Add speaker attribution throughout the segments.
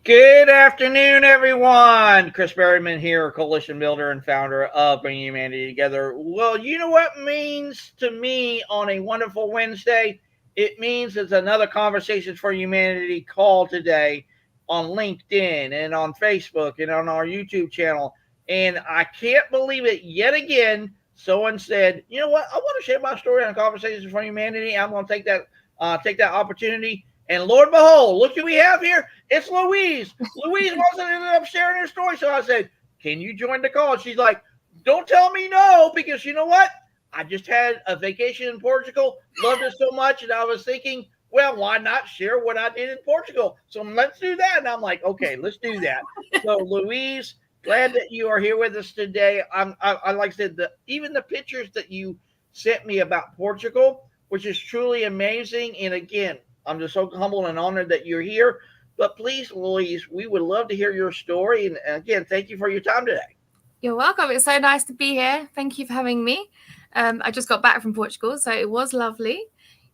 Speaker 1: Good afternoon, everyone. Chris Berryman here, coalition builder and founder of Bringing Humanity Together. Well, you know what it means to me on a wonderful Wednesday? It means it's another Conversations for Humanity call today on LinkedIn and on Facebook and on our YouTube channel. And I can't believe it yet again. Someone said, "You know what? I want to share my story on Conversations for Humanity. I'm going to take that opportunity." And Lord behold, look who we have here. It's Louise. Louise wasn't ended up sharing her story. So I said, "Can you join the call?" She's like, "Don't tell me no, because you know what? I just had a vacation in Portugal, loved it so much, and I was thinking, well, why not share what I did in Portugal? So let's do that." And I'm like, okay, let's do that. So Louise, glad that you are here with us today. I like I said, even the pictures that you sent me about Portugal, which is truly amazing. And again, I'm just so humbled and honored that you're here. But please, Louise, we would love to hear your story. And again, thank you for your time today.
Speaker 2: You're welcome. It's so nice to be here. Thank you for having me. I just got back from Portugal, so it was lovely.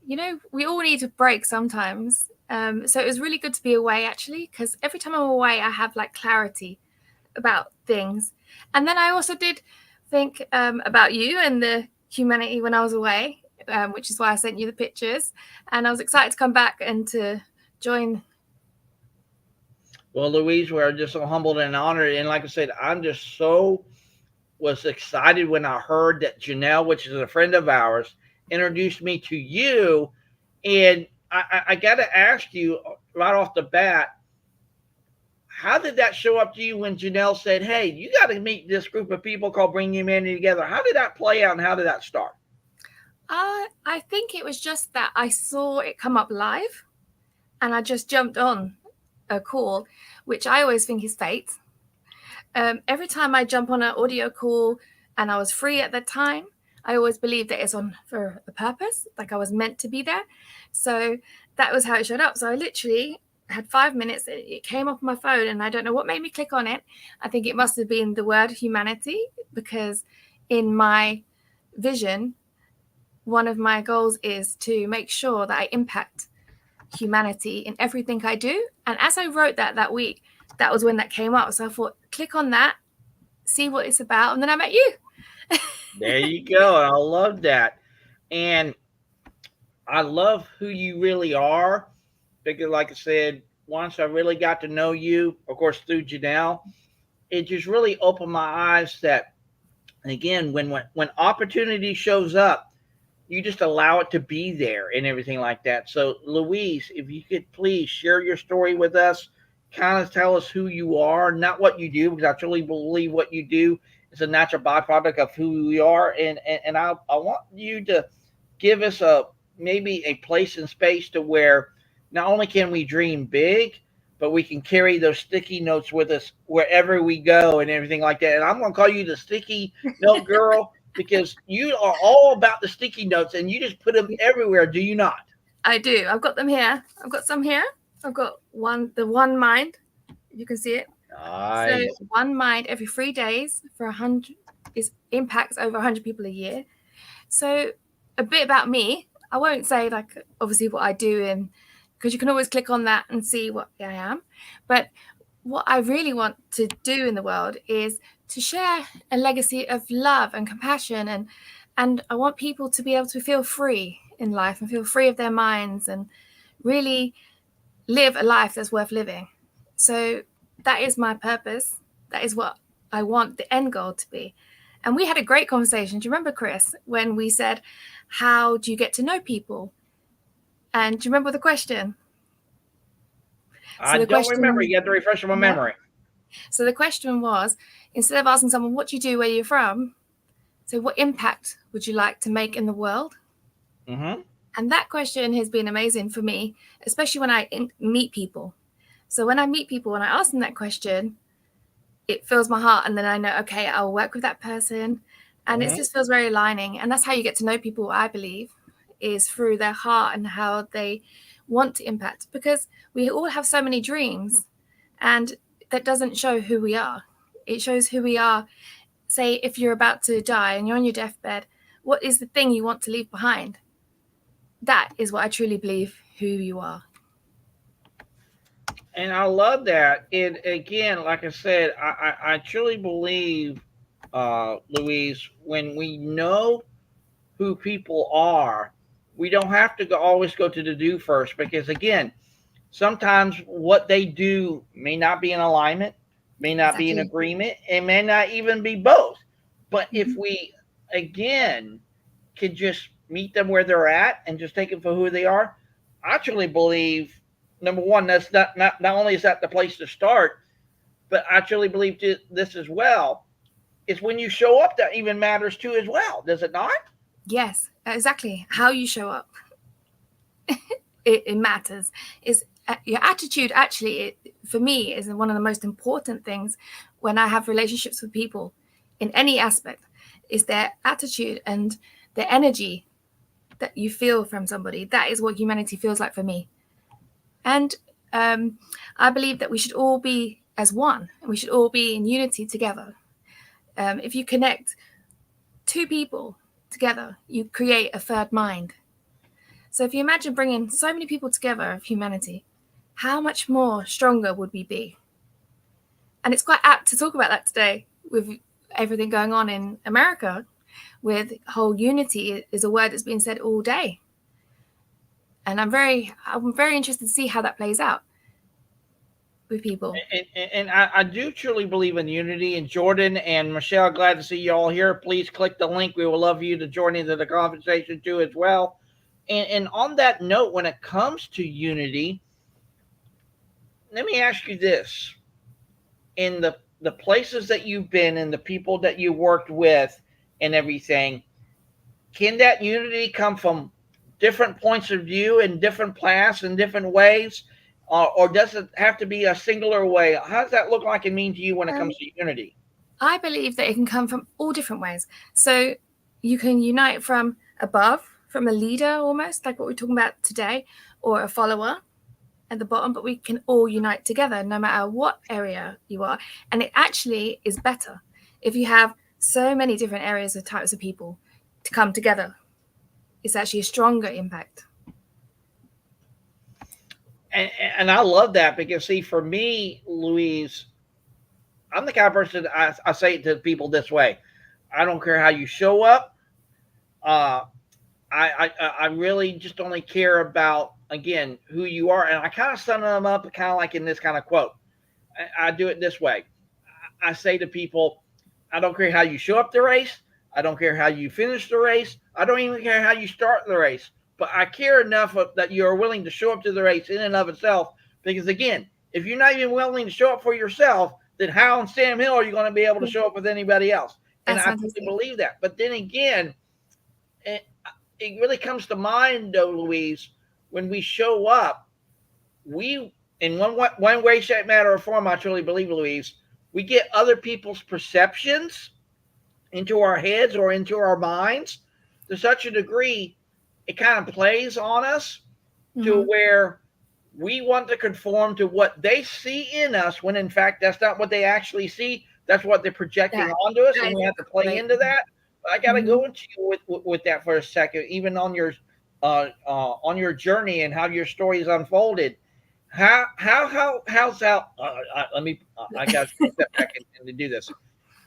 Speaker 2: We all need a break sometimes. So it was really good to be away, actually, because every time I'm away, I have like clarity about things. And then I also did think about you and the humanity when I was away, which is why I sent you the pictures. And I was excited to come back and to join.
Speaker 1: Well, Louise, we're just so humbled and honored. And like I said, I'm just so was excited when I heard that Janelle, which is a friend of ours, introduced me to you. And I got to ask you right off the bat, how did that show up to you when Janelle said, "Hey, you got to meet this group of people called Bring Humanity Together"? How did that play out and how did that start?
Speaker 2: I think it was just that I saw it come up live and I just jumped on a call, which I always think is fate. Every time I jump on an audio call and I was free at that time, I always believe that it's on for a purpose, like I was meant to be there. So that was how it showed up. So I literally had 5 minutes. It came off my phone, and I don't know what made me click on it. I think it must have been the word humanity, because in my vision, one of my goals is to make sure that I impact humanity in everything I do. And as I wrote that week, that was when that came up. So I thought, click on that, see what it's about, and then I met you.
Speaker 1: There you go. I love that. And I love who you really are because, like I said, once I really got to know you, of course, through Janelle, it just really opened my eyes that, again, when opportunity shows up, you just allow it to be there and everything like that. So, Louise, if you could please share your story with us, kind of tell us who you are, not what you do, because I truly believe what you do is a natural byproduct of who we are. And I want you to give us a maybe a place and space to where not only can we dream big, but we can carry those sticky notes with us wherever we go and everything like that. And I'm going to call you the sticky note girl because you are all about the sticky notes and you just put them everywhere, do you not?
Speaker 2: I do. I've got them here. I've got some here. I've got the one mind. You can see it. So
Speaker 1: Nice.
Speaker 2: one mind every 3 days for 100 is impacts over 100 people a year. So a bit about me. I won't say like obviously what I do, and because you can always click on that and see what I am. But what I really want to do in the world is to share a legacy of love and compassion, and I want people to be able to feel free in life and feel free of their minds and really live a life that's worth living. So that is my purpose. That is what I want the end goal to be. And we had a great conversation. Do you remember, Chris, when we said, how do you get to know people? And do you remember the question?
Speaker 1: I
Speaker 2: So the
Speaker 1: don't remember.
Speaker 2: question,
Speaker 1: You have to refresh my
Speaker 2: yeah.
Speaker 1: memory.
Speaker 2: So the question was, instead of asking someone, what do you do, where you're from? So what impact would you like to make in the world?
Speaker 1: Mm-hmm.
Speaker 2: And that question has been amazing for me, especially when I meet people. So when I meet people and I ask them that question, it fills my heart, and then I know, okay, I'll work with that person, and it
Speaker 1: Mm-hmm.
Speaker 2: just feels very aligning. And that's how you get to know people, I believe, is through their heart and how they want to impact, because we all have so many dreams, and that doesn't show who we are. It shows who we are. Say if you're about to die and you're on your deathbed, what is the thing you want to leave behind? That is what I truly believe who you are.
Speaker 1: And I love that. And again, like I said, I truly believe, Louise, when we know who people are, we don't have to always go to the do first, because again, sometimes what they do may not be in alignment, may not be in
Speaker 2: Exactly.
Speaker 1: agreement, it may not even be both. But if
Speaker 2: Mhm.
Speaker 1: we, again, could just meet them where they're at and just take them for who they are, I truly believe, number one, that's not only is that the place to start, but I truly believe this as well. It's when you show up that even matters too as well, does it not?
Speaker 2: Yes, exactly. How you show up, it matters. Is your attitude actually, for me, is one of the most important things when I have relationships with people in any aspect, is their attitude and the energy that you feel from somebody. That is what humanity feels like for me. And I believe that we should all be as one, and we should all be in unity together. If you connect two people together, you create a third mind. So if you imagine bringing so many people together of humanity, how much more stronger would we be? And it's quite apt to talk about that today with everything going on in America, with whole unity is a word that's being said all day. And I'm very interested to see how that plays out with people.
Speaker 1: And I do truly believe in unity. And Jordan and Michelle, glad to see you all here. Please click the link. We would love you to join into the conversation too as well. And on that note, when it comes to unity, let me ask you this: in the places that you've been and the people that you worked with and everything, can that unity come from different points of view and different paths and different ways, or does it have to be a singular way? How does that look like and mean to you when it
Speaker 2: Um,
Speaker 1: comes to unity?
Speaker 2: I believe that it can come from all different ways. So you can unite from above, from a leader almost, like what we're talking about today, or a follower at the bottom, but we can all unite together no matter what area you are. And it actually is better if you have so many different areas of types of people to come together. It's actually a stronger impact.
Speaker 1: And I love that, because see, for me, Louise, I'm the kind of person, I say it to people this way: I don't care how you show up. Uh, I really just only care about, again, who you are, and I kind of sum them up kind of like in this kind of quote. I do it this way: I say to people, I don't care how you show up the race. I don't care how you finish the race. I don't even care how you start the race. But I care enough that you are willing to show up to the race in and of itself. Because again, if you're not even willing to show up for yourself, then how in Sam Hill are you going to be able to show up with anybody else? And
Speaker 2: That's
Speaker 1: I truly
Speaker 2: fantastic.
Speaker 1: believe that. But then again, it, it really comes to mind, though, Louise, when we show up, we, in one way, shape, matter, or form, I truly believe, Louise, we get other people's perceptions into our heads or into our minds to such a degree, it kind of plays on us to
Speaker 2: Mm-hmm.
Speaker 1: where we want to conform to what they see in us, when in fact that's not what they actually see. That's what they're projecting
Speaker 2: That,
Speaker 1: onto us,
Speaker 2: that
Speaker 1: and
Speaker 2: is
Speaker 1: we have to
Speaker 2: a
Speaker 1: play
Speaker 2: great.
Speaker 1: into that. But I got to
Speaker 2: Mm-hmm.
Speaker 1: go into you with that for a second, even on your journey and how your story is unfolded. How's that? Let me. I got to step back and to do this.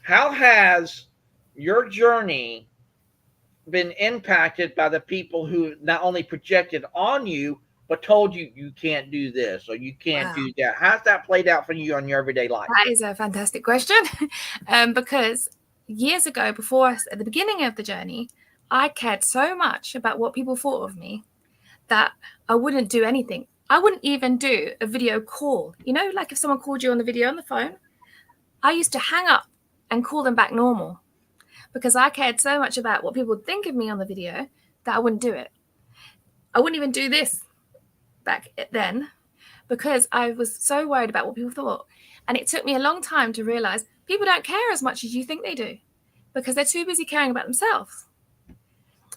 Speaker 1: How has your journey been impacted by the people who not only projected on you, but told you you can't do this or you can't
Speaker 2: Wow.
Speaker 1: do that? How's that played out for you on your everyday life?
Speaker 2: That is a fantastic question. Because years ago, before us, at the beginning of the journey, I cared so much about what people thought of me that I wouldn't do anything. I wouldn't even do a video call. You know, like if someone called you on the video on the phone, I used to hang up and call them back normal because I cared so much about what people would think of me on the video that I wouldn't do it. I wouldn't even do this back then because I was so worried about what people thought. And it took me a long time to realize people don't care as much as you think they do because they're too busy caring about themselves.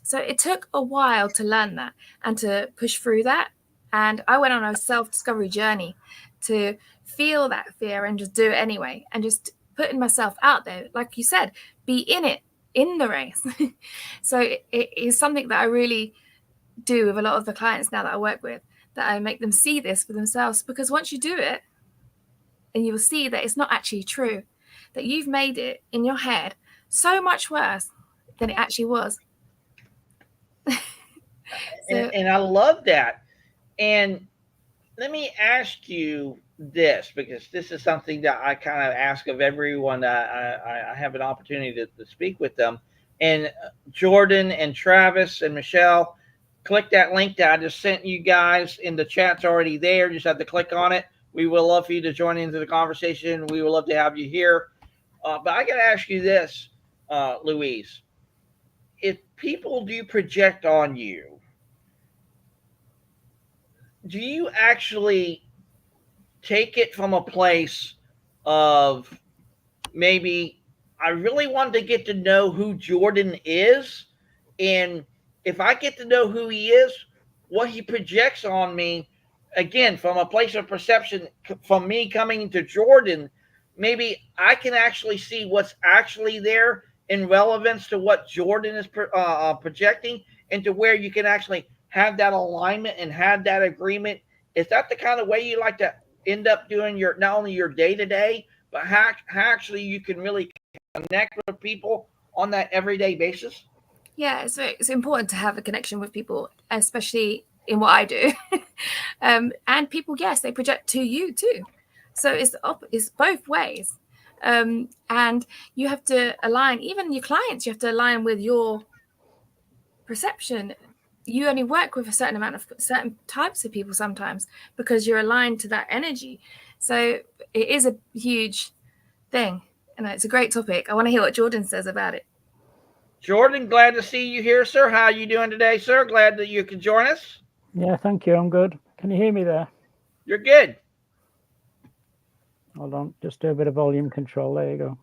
Speaker 2: So it took a while to learn that and to push through that. And I went on a self discovery journey to feel that fear and just do it anyway and just putting myself out there. Like you said, be in it, in the race. So it is something that I really do with a lot of the clients now that I work with. that I make them see this for themselves, because once you do it, and you will see that it's not actually true, that you've made it in your head so much worse than it actually was.
Speaker 1: And I love that. And let me ask you this, because this is something that I kind of ask of everyone that I have an opportunity to speak with them. And Jordan and Travis and Michelle, click that link that I just sent you guys in the chat's already there. You just have to click on it. We would love for you to join into the conversation. We would love to have you here. But I got to ask you this, Louise. If people do project on you, do you actually take it from a place of maybe I really wanted to get to know who Jordan is, and if I get to know who he is, what he projects on me, again from a place of perception, from me coming to Jordan, maybe I can actually see what's actually there in relevance to what Jordan is projecting, and to where you can actually have that alignment and have that agreement. Is that the kind of way you like to end up doing your, not only your day to day, but how actually you can really connect with people on that everyday basis?
Speaker 2: Yeah, so it's important to have a connection with people, especially in what I do. And people, yes, they project to you too. So it's both ways. And you have to align, even your clients, you have to align with your perception. You only work with a certain amount of certain types of people sometimes because you're aligned to that energy. So it is a huge thing. And it's a great topic. I want to hear what Jordan says about it.
Speaker 1: Jordan, glad to see you here, sir. How are you doing today, sir? Glad that you can join us.
Speaker 3: Yeah, thank you. I'm good. Can you hear me there?
Speaker 1: You're good.
Speaker 3: Hold on, just do a bit of volume control. There you go.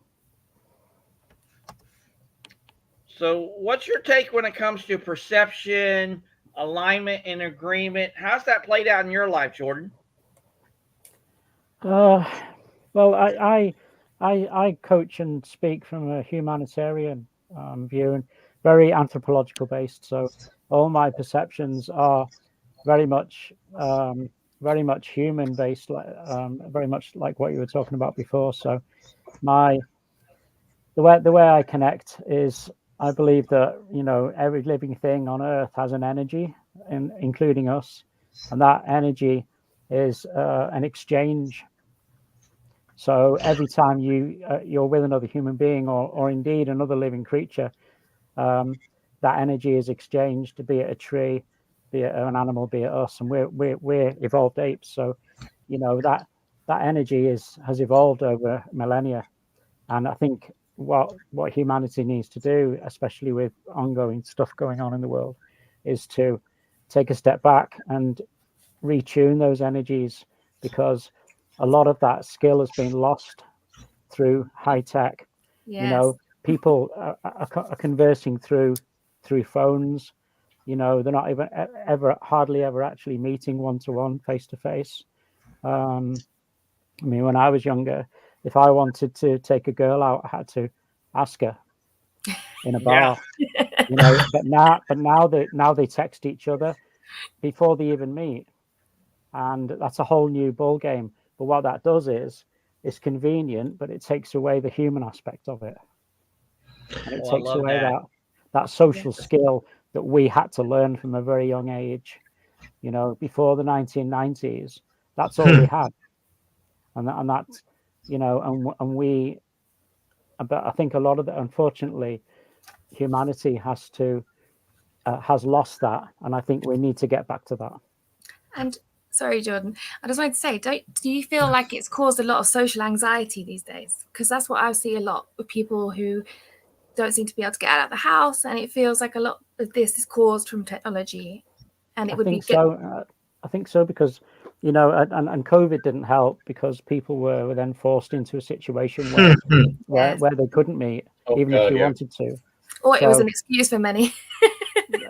Speaker 1: So, what's your take when it comes to perception, alignment, and agreement? How's that played out in your life, Jordan?
Speaker 3: Well, I coach and speak from a humanitarian view and very anthropological based. So all my perceptions are very much human based, very much like what you were talking about before. So the way I connect is I believe that every living thing on Earth has an energy, including us, and that energy is an exchange. So every time you're with another human being or indeed another living creature, that energy is exchanged, be it a tree, be it an animal, be it us, and we're evolved apes. So that energy has evolved over millennia, and I think what humanity needs to do, especially with ongoing stuff going on in the world, is to take a step back and retune those energies, because a lot of that skill has been lost through high tech.
Speaker 2: Yes.
Speaker 3: People are conversing through phones. They're not even hardly ever actually meeting one to one, face to face. I mean, when I was younger, if I wanted to take a girl out, I had to ask her in a bar. But now they text each other before they even meet, and that's a whole new ball game. But what that does is it's convenient, but it takes away the human aspect of it, and it takes away that social skill that we had to learn from a very young age. Before the 1990s, that's all we had, and that's and we. But I think a lot of the, unfortunately, humanity has lost that, and I think we need to get back to that.
Speaker 2: And sorry, Jordan, I just wanted to say, do you feel like it's caused a lot of social anxiety these days? Because that's what I see a lot with people who don't seem to be able to get out of the house, and it feels like a lot of this is caused from technology. And it would be good.
Speaker 3: I think so, because and COVID didn't help, because people were then forced into a situation where they couldn't meet, even if they wanted to.
Speaker 2: Or it was an excuse for many.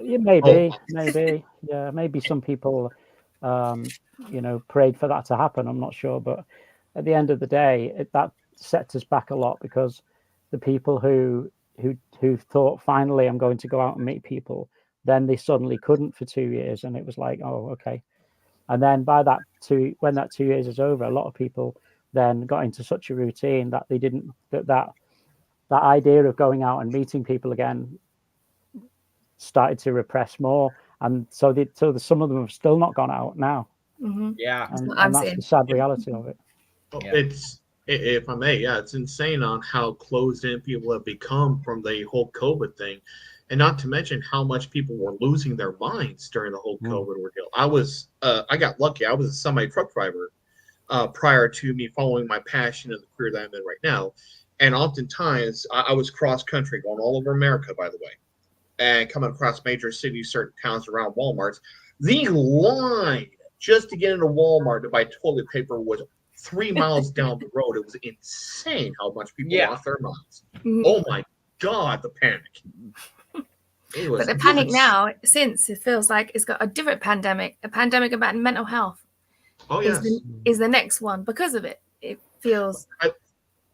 Speaker 3: Maybe, yeah, maybe some people, prayed for that to happen. I'm not sure, but at the end of the day, that sets us back a lot, because the people who thought, finally I'm going to go out and meet people, then they suddenly couldn't for 2 years, and it was like, oh, okay. And then when that 2 years is over, a lot of people then got into such a routine that they didn't that idea of going out and meeting people again started to repress more, and so some of them have still not gone out now.
Speaker 2: Mm-hmm.
Speaker 1: Yeah.
Speaker 3: And that's the sad reality of it.
Speaker 4: Well,
Speaker 1: Yeah.
Speaker 4: if I may, yeah, it's insane on how closed in people have become from the whole COVID thing, and not to mention how much people were losing their minds during the whole COVID ordeal. I got lucky. I was a semi truck driver prior to me following my passion and the career that I'm in right now, and oftentimes I was cross country, going all over America, by the way, and coming across major cities, certain towns around Walmarts. The line just to get into Walmart to buy toilet paper was 3 miles down the road. It was insane how much people lost their minds.
Speaker 2: Mm-hmm.
Speaker 4: Oh my God, the panic.
Speaker 2: But the panic now, since it feels like it's got a different pandemic, a pandemic about mental health.
Speaker 4: Oh, yes.
Speaker 2: Is the next one because of it. It feels.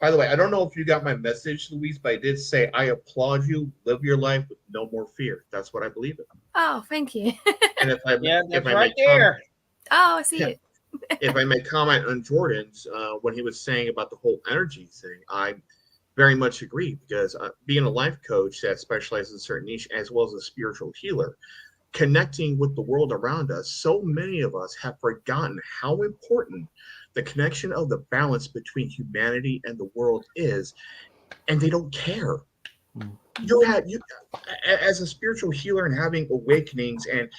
Speaker 4: By the way, I don't know if you got my message, Louise, but I did say I applaud you. Live your life with no more fear. That's what I believe in.
Speaker 2: Oh, thank you.
Speaker 4: And if I
Speaker 2: I see it.
Speaker 4: If I may comment on Jordan's when he was saying about the whole energy thing, I very much agree, because being a life coach that specializes in a certain niche, as well as a spiritual healer, connecting with the world around us, so many of us have forgotten how important the connection of the balance between humanity and the world is, and they don't care. You as a spiritual healer and having awakenings and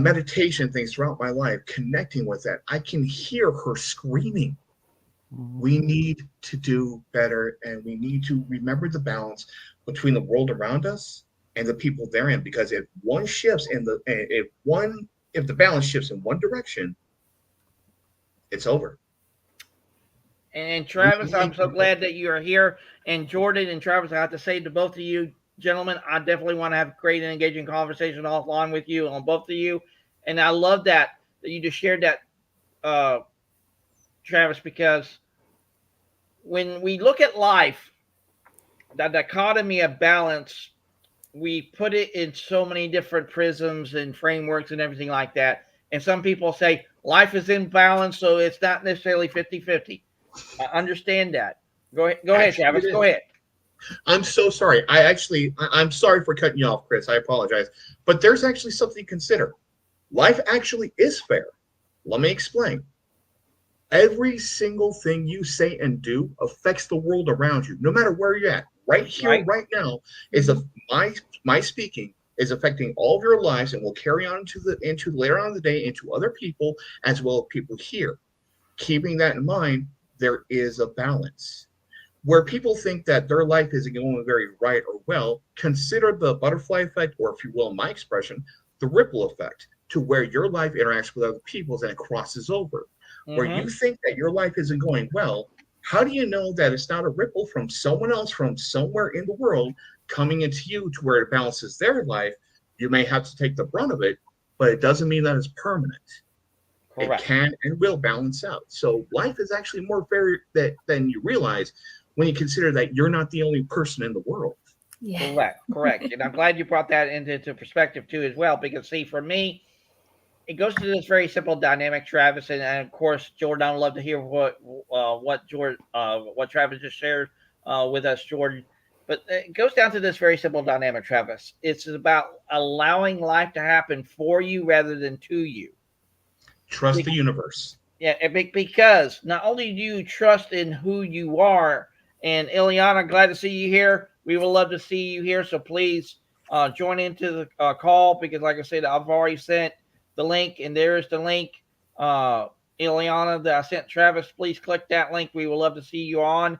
Speaker 4: meditation things throughout my life, connecting with that, I can hear her screaming. We need to do better, and we need to remember the balance between the world around us and the people therein. Because if one shifts if the balance shifts in one direction, it's over.
Speaker 1: And Travis, I'm so glad that you are here. And Jordan and Travis, I have to say to both of you gentlemen, I definitely want to have a great and engaging conversation offline with you on both of you. And I love that you just shared that, Travis, because when we look at life, that dichotomy of balance, we put it in so many different prisms and frameworks and everything like that. And some people say life is in balance, so it's not necessarily 50-50. I understand that. Go ahead, Travis. Go ahead.
Speaker 4: I'm so sorry. I'm sorry for cutting you off, Chris. I apologize. But there's actually something to consider. Life actually is fair. Let me explain. Every single thing you say and do affects the world around you, no matter where you're at. Right here, right now, my speaking is affecting all of your lives, and will carry on into later on in the day into other people as well as people here. Keeping that in mind, there is a balance. Where people think that their life isn't going very right or well, consider the butterfly effect, or if you will, in my expression, the ripple effect, to where your life interacts with other people's and it crosses over. Where you think that your life isn't going well, how do you know that it's not a ripple from someone else from somewhere in the world coming into you to where it balances their life? You may have to take the brunt of it, but it doesn't mean that it's permanent. Correct. It can and will balance out. So life is actually more fair than you realize when you consider that you're not the only person in the world.
Speaker 2: Yeah.
Speaker 1: Correct. And I'm glad you brought that into perspective too as well, because see, for me, it goes to this very simple dynamic, Travis, and of course, Jordan. I'd love to hear what Travis just shared with us, Jordan. But it goes down to this very simple dynamic, Travis. It's about allowing life to happen for you rather than to you.
Speaker 4: Trust the universe.
Speaker 1: Yeah, because not only do you trust in who you are, and Ileana, glad to see you here. We would love to see you here, so please join into the call, because, like I said, I've already sent the link, and there's the link, Ileana, that I sent Travis. Please click that link. We would love to see you on,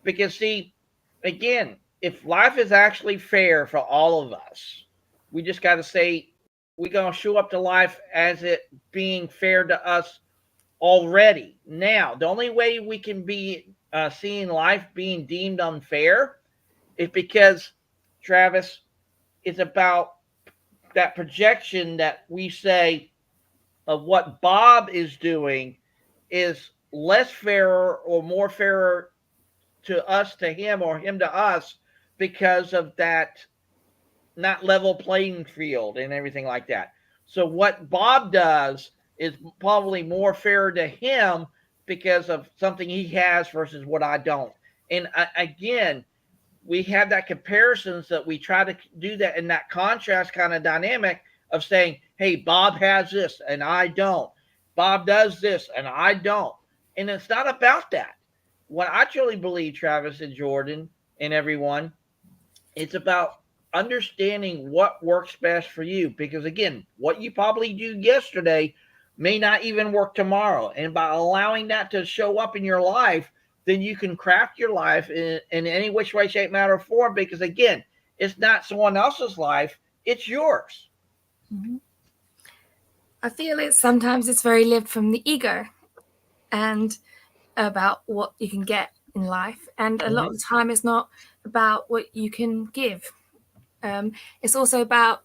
Speaker 1: because, see, again, if life is actually fair for all of us, we just got to say we're going to show up to life as it being fair to us already. Now, the only way we can be seeing life being deemed unfair is because, Travis, it's about that projection that we say of what Bob is doing is less fairer or more fairer to us, to him, or him to us, because of that not level playing field and everything like that. So what Bob does is probably more fair to him because of something he has versus what I don't. And again, we have that comparisons that we try to do that in that contrast kind of dynamic of saying, hey, Bob has this and I don't. Bob does this and I don't. And it's not about that. What I truly believe, Travis and Jordan and everyone, it's about understanding what works best for you. Because again, what you probably do yesterday may not even work tomorrow. And by allowing that to show up in your life, then you can craft your life in any which way, shape, matter, or form. Because again, it's not someone else's life, it's yours.
Speaker 2: Mm-hmm. I feel sometimes it's very lived from the ego and about what you can get in life. And a lot of the time it's not about what you can give. It's also about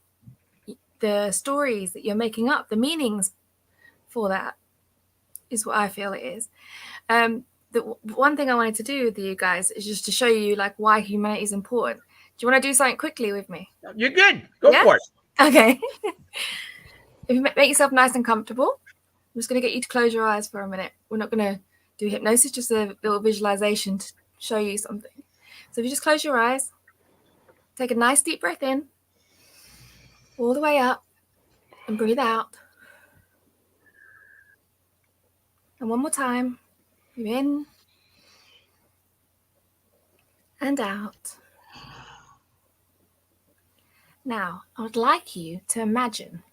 Speaker 2: the stories that you're making up, the meanings for that is what I feel it is. The one thing I wanted to do with you guys is just to show you like why humanity is important. Do you want to do something quickly with me?
Speaker 1: You're good. Go for it.
Speaker 2: Okay. If you make yourself nice and comfortable, I'm just going to get you to close your eyes for a minute. We're not going to do hypnosis, just a little visualization to show you something. So if you just close your eyes, take a nice deep breath in, all the way up, and breathe out. And one more time, breathe in and out. Now, I would like you to imagine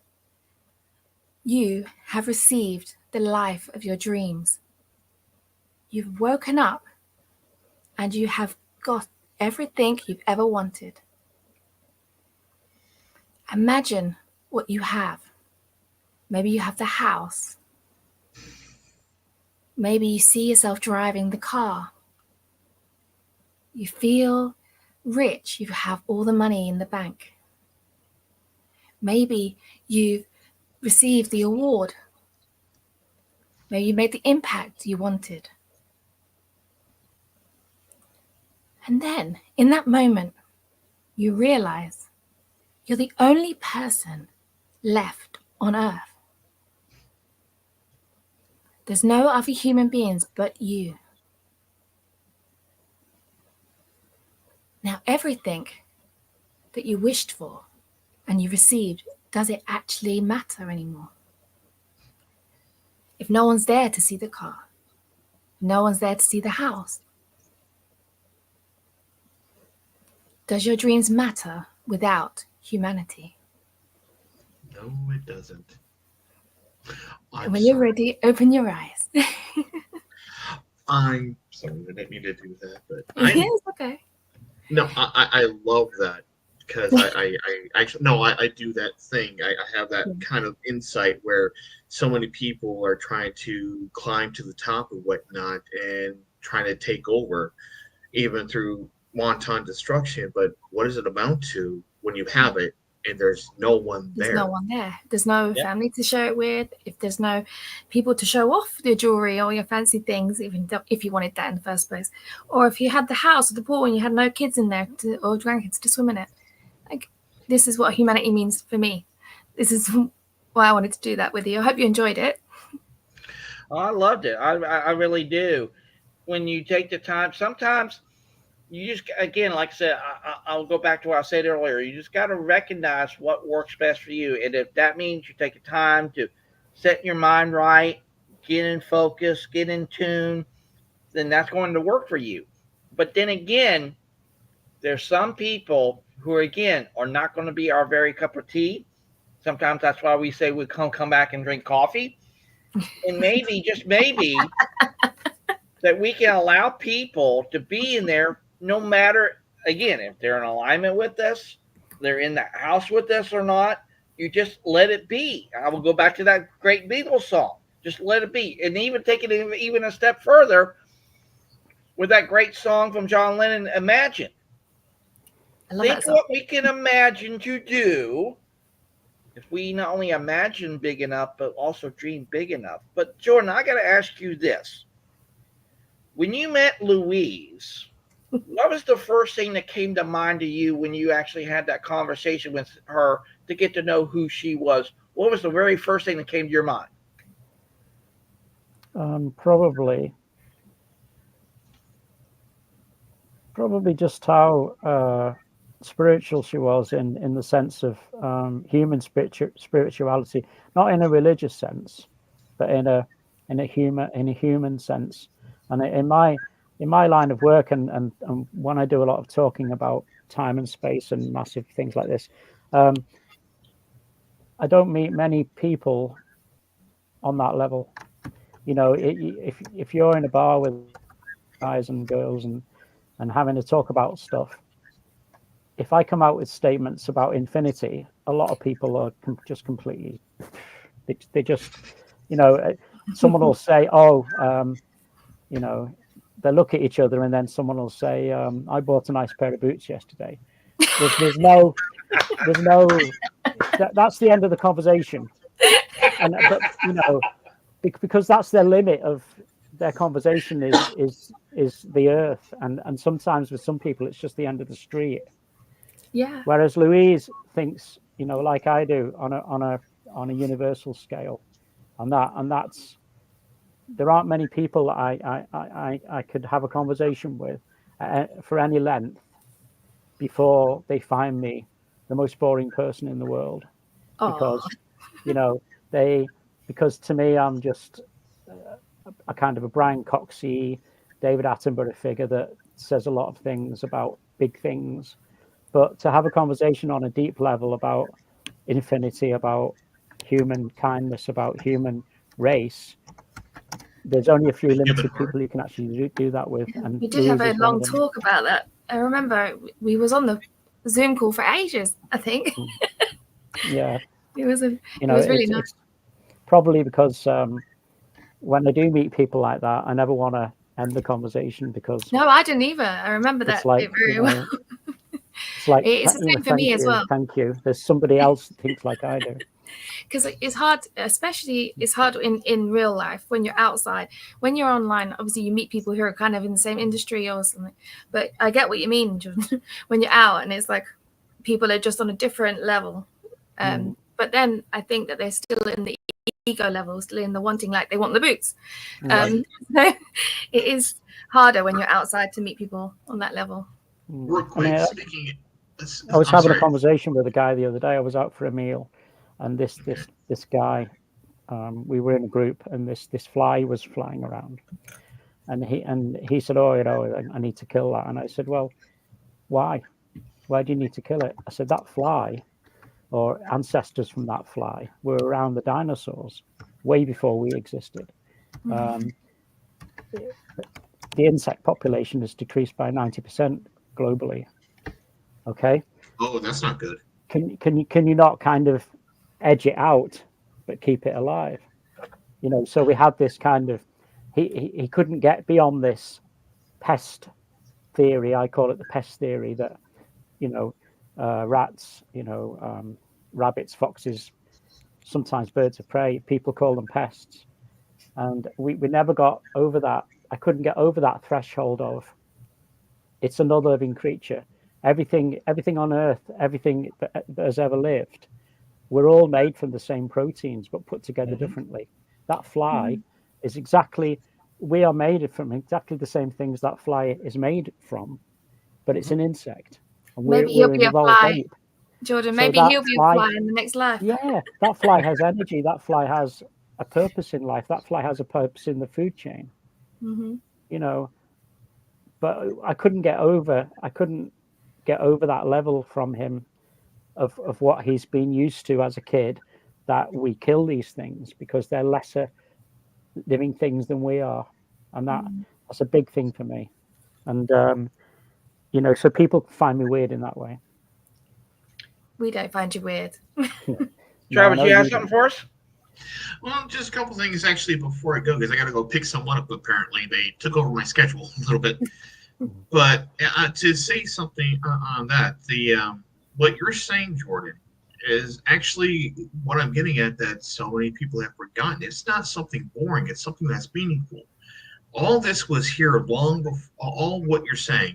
Speaker 2: you have received the life of your dreams. You've woken up and you have got everything you've ever wanted. Imagine what you have. Maybe you have the house. Maybe you see yourself driving the car. You feel rich. You have all the money in the bank. Maybe you've received the award. Maybe you made the impact you wanted. And then, in that moment, you realize you're the only person left on Earth. There's no other human beings but you. Now, everything that you wished for and you received, does it actually matter anymore? If no one's there to see the car, no one's there to see the house, does your dreams matter without humanity?
Speaker 4: No, it doesn't.
Speaker 2: When you're ready, open your eyes.
Speaker 4: I'm sorry, I didn't mean to do that, but
Speaker 2: Yes, okay.
Speaker 4: No, I love that because I actually I do that thing. I have that kind of insight where so many people are trying to climb to the top and whatnot and trying to take over, even through wanton destruction. But what does it amount to when you have it and there's no one there?
Speaker 2: There's no one there. There's no family to share it with. If there's no people to show off your jewelry or your fancy things, even if you wanted that in the first place, or if you had the house or the pool and you had no kids in there or grandkids to swim in it, like this is what humanity means for me. This is why I wanted to do that with you. I hope you enjoyed it.
Speaker 1: Oh, I loved it. I really do. When you take the time, sometimes you just, again, like I said, I'll go back to what I said earlier. You just got to recognize what works best for you. And if that means you take the time to set your mind right, get in focus, get in tune, then that's going to work for you. But then again, there's some people who, again, are not going to be our very cup of tea. Sometimes that's why we say we come back and drink coffee. And maybe, just maybe, that we can allow people to be in there no matter, again, if they're in alignment with us, they're in the house with us or not. You just let it be. I will go back to that great Beatles song. Just let it be. And even take it even a step further with that great song from John Lennon, Imagine. Think what we can imagine to do if we not only imagine big enough, but also dream big enough. But Jordan, I got to ask you this. When you met Louise, what was the first thing that came to mind to you when you actually had that conversation with her to get to know who she was? What was the very first thing that came to your mind?
Speaker 3: Probably just how spiritual she was in the sense of human spirituality, not in a religious sense, but in a human sense. And in my line of work, and when I do a lot of talking about time and space and massive things like this, I don't meet many people on that level. You know, if you're in a bar with guys and girls and having to talk about stuff, if I come out with statements about infinity, a lot of people are just completely, they just, you know, someone will say, oh, you know, they look at each other and then someone will say, I bought a nice pair of boots yesterday. There's no, that's the end of the conversation. And, but, you know, because that's their limit of their conversation is the earth. And sometimes with some people, it's just the end of the street.
Speaker 2: Yeah.
Speaker 3: Whereas Louise thinks, you know, like I do, on a universal scale, and that's there aren't many people that I could have a conversation with for any length before they find me the most boring person in the world, because you know because to me I'm just a kind of a Brian Coxey, David Attenborough figure that says a lot of things about big things. But to have a conversation on a deep level about infinity, about human kindness, about human race, there's only a few limited people you can actually do that with. And
Speaker 2: we did have a long talk about that. I remember we was on the Zoom call for ages, I think.
Speaker 3: Yeah.
Speaker 2: It was really nice.
Speaker 3: It's probably because when I do meet people like that, I never want to end the conversation, because
Speaker 2: no, I didn't either. I remember that
Speaker 3: like,
Speaker 2: very well.
Speaker 3: It's like,
Speaker 2: it's the same for me as well.
Speaker 3: Thank you. There's somebody else that thinks like I do.
Speaker 2: Because it's hard, especially it's hard in real life when you're outside. When you're online, obviously you meet people who are kind of in the same industry or something. But I get what you mean, Jordan, when you're out and it's like people are just on a different level. But then I think that they're still in the ego level, still in the wanting, like they want the boots. So it is harder when you're outside to meet people on that level.
Speaker 4: Real quick,
Speaker 3: I was having a conversation with a guy the other day. I was out for a meal, and this guy, we were in a group, and this fly was flying around, and he said, "Oh, you know, I need to kill that." And I said, "Well, why? Why do you need to kill it?" I said, "That fly, or ancestors from that fly, were around the dinosaurs way before we existed. The insect population has decreased by 90% globally. Okay.
Speaker 4: Oh, that's not good.
Speaker 3: Can you not kind of edge it out, but keep it alive? You know. So we had this kind of he couldn't get beyond this pest theory. I call it the pest theory, that you know, rats, you know, rabbits, foxes, sometimes birds of prey, people call them pests, and we never got over that. I couldn't get over that threshold of it's another living creature. Everything on Earth, everything that has ever lived, we're all made from the same proteins, but put together differently. That fly is exactly, we are made from exactly the same things that fly is made from, but it's an insect. And
Speaker 2: maybe he'll be a fly, Jordan. Maybe he'll be a fly in the next life.
Speaker 3: Yeah, that fly has energy. That fly has a purpose in life. That fly has a purpose in the food chain. You know, but I couldn't get over that level from him of what he's been used to as a kid, that we kill these things because they're lesser living things than we are, and that's a big thing for me. And you know, so people find me weird in that way.
Speaker 2: We don't find you weird.
Speaker 1: Travis, you have something for us?
Speaker 4: Well, just a couple things actually before I go, because I got to go pick someone up. Apparently, they took over my schedule a little bit. But to say something on that, what you're saying, Jordan, is actually what I'm getting at, that so many people have forgotten. It's not something boring. It's something that's meaningful. All this was here long before, all what you're saying,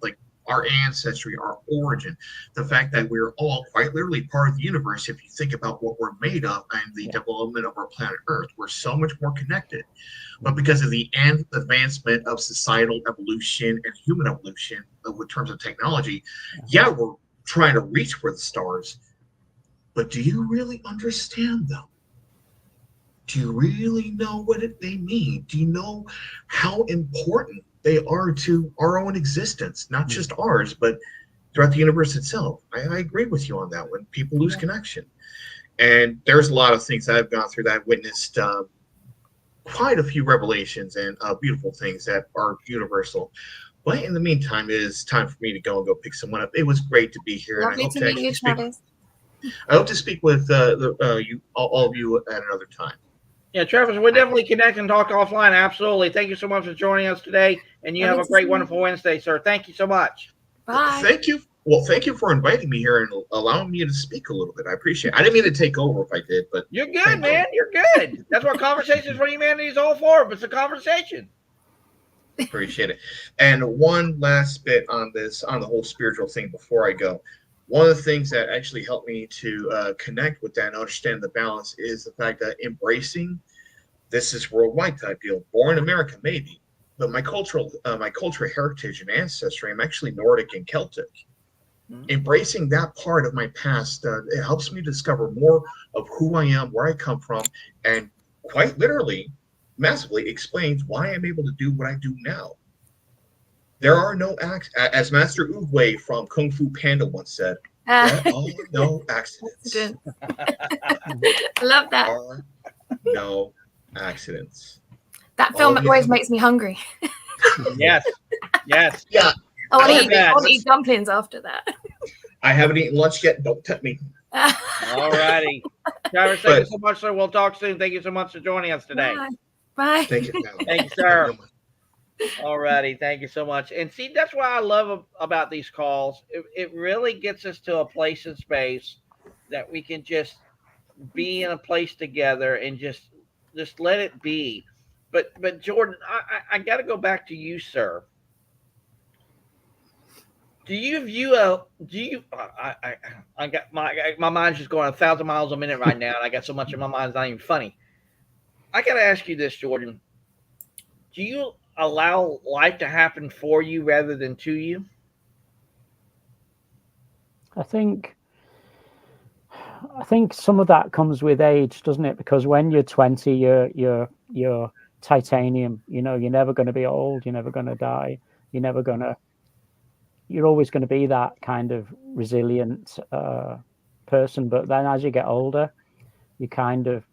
Speaker 4: like our ancestry, our origin, the fact that we're all quite literally part of the universe. If you think about what we're made of and the development of our planet Earth, we're so much more connected. But because of the advancement of societal evolution and human evolution in terms of technology, we're trying to reach for the stars. But do you really understand them? Do you really know what they mean? Do you know how important they are to our own existence, not just ours, but throughout the universe itself? I agree with you on that when people lose connection. And there's a lot of things that I've gone through that I've witnessed quite a few revelations and beautiful things that are universal. But in the meantime, it is time for me to go and go pick someone up. It was great to be here.
Speaker 2: Lovely
Speaker 4: And I hope
Speaker 2: to
Speaker 4: to
Speaker 2: meet
Speaker 4: actually
Speaker 2: you,
Speaker 4: speak.
Speaker 2: Travis.
Speaker 4: I hope to speak with all of you at another time.
Speaker 1: Yeah, Travis, we'll definitely connect and talk offline. Absolutely. Thank you so much for joining us today. And you have a great, wonderful Wednesday, sir. Thank you so much.
Speaker 2: Bye.
Speaker 4: Thank you. Well, thank you for inviting me here and allowing me to speak a little bit. I appreciate it. I didn't mean to take over if I did, but
Speaker 1: you're good, man. You're good. That's what Conversations for Humanity is all for. It's a conversation.
Speaker 4: Appreciate it. And one last bit on this, on the whole spiritual thing before I go. One of the things that actually helped me to connect with that and understand the balance is the fact that embracing this is worldwide type deal. Born in America, maybe, but my cultural heritage and ancestry, I'm actually Nordic and Celtic. Mm-hmm. Embracing that part of my past, it helps me discover more of who I am, where I come from, and quite literally, massively explains why I'm able to do what I do now. There are no acts, as Master Oogway from Kung Fu Panda once said, there are no accidents.
Speaker 2: Love that.
Speaker 4: There are no accidents.
Speaker 2: That film always makes me hungry.
Speaker 1: Yes. Yes.
Speaker 4: Yeah.
Speaker 2: I want to eat dumplings after that.
Speaker 4: I haven't eaten lunch yet. Don't tempt me.
Speaker 1: All righty. Travis, thank you so much, sir. We'll talk soon. Thank you so much for joining us today.
Speaker 2: Bye.
Speaker 4: Thank you.
Speaker 1: Thank you, sir. All righty. Thank you so much. And see, that's what I love about these calls. It really gets us to a place in space that we can just be in a place together and just let it be. But Jordan, I got to go back to you, sir. Do you view I got my mind's just going 1,000 miles a minute right now, and I got so much in my mind it's not even funny. I got to ask you this, Jordan. Do you allow life to happen for you rather than to you?
Speaker 3: I think some of that comes with age, doesn't it? Because when you're 20, you're titanium. You know, you're never going to be old. You're never going to die. You're always going to be that kind of resilient person. But then as you get older, you kind of,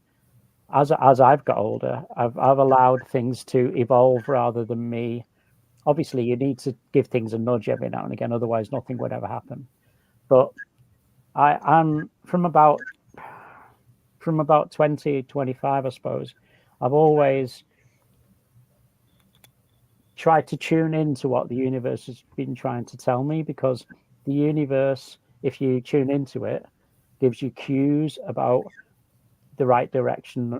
Speaker 3: as I've got older, I've allowed things to evolve rather than me. Obviously, you need to give things a nudge every now and again, otherwise nothing would ever happen. But I'm from about 20, 25, I suppose. I've always tried to tune into what the universe has been trying to tell me, because the universe, if you tune into it, gives you cues about the right direction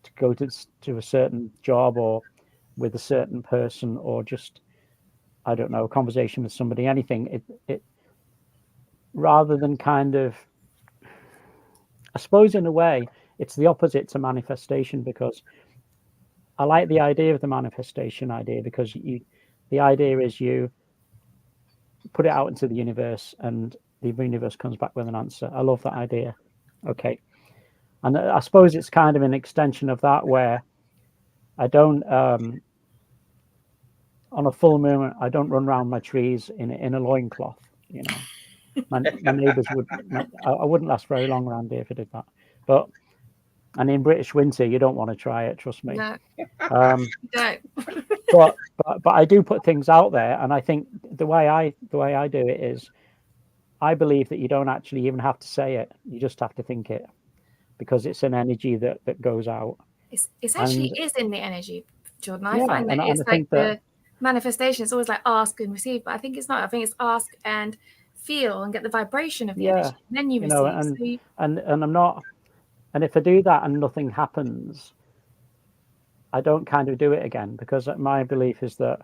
Speaker 3: to go to a certain job or with a certain person, or just, I don't know, a conversation with somebody, anything. It rather than kind of, I suppose in a way, it's the opposite to manifestation, because I like the idea of the manifestation idea, because the idea is you put it out into the universe and the universe comes back with an answer. I love that idea. Okay. And I suppose it's kind of an extension of that, where I don't, on a full moon, I don't run around my trees in a loincloth, you know. My neighbours I wouldn't last very long around here if I did that. And in British winter, you don't want to try it, trust me.
Speaker 2: No.
Speaker 3: No. but I do put things out there, and I think the way I do it is, I believe that you don't actually even have to say it; you just have to think it, because it's an energy that goes out.
Speaker 2: It's actually is in the energy, Jordan. I find that it's like the manifestation. It's always like ask and receive, but I think it's not. I think it's ask and feel and get the vibration of the energy, and then you receive.
Speaker 3: And I'm not. And if I do that and nothing happens, I don't kind of do it again, because my belief is that,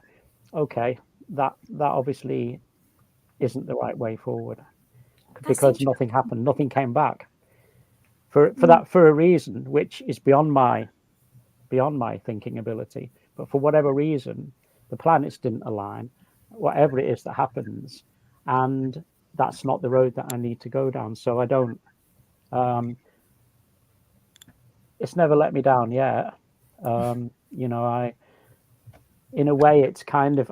Speaker 3: okay, that obviously isn't the right way forward,
Speaker 2: That's
Speaker 3: because nothing happened, nothing came back for a reason which is beyond my thinking ability. But for whatever reason, the planets didn't align, whatever it is that happens, and that's not the road that I need to go down. So I don't. It's never let me down yet. You know, in a way, it's kind of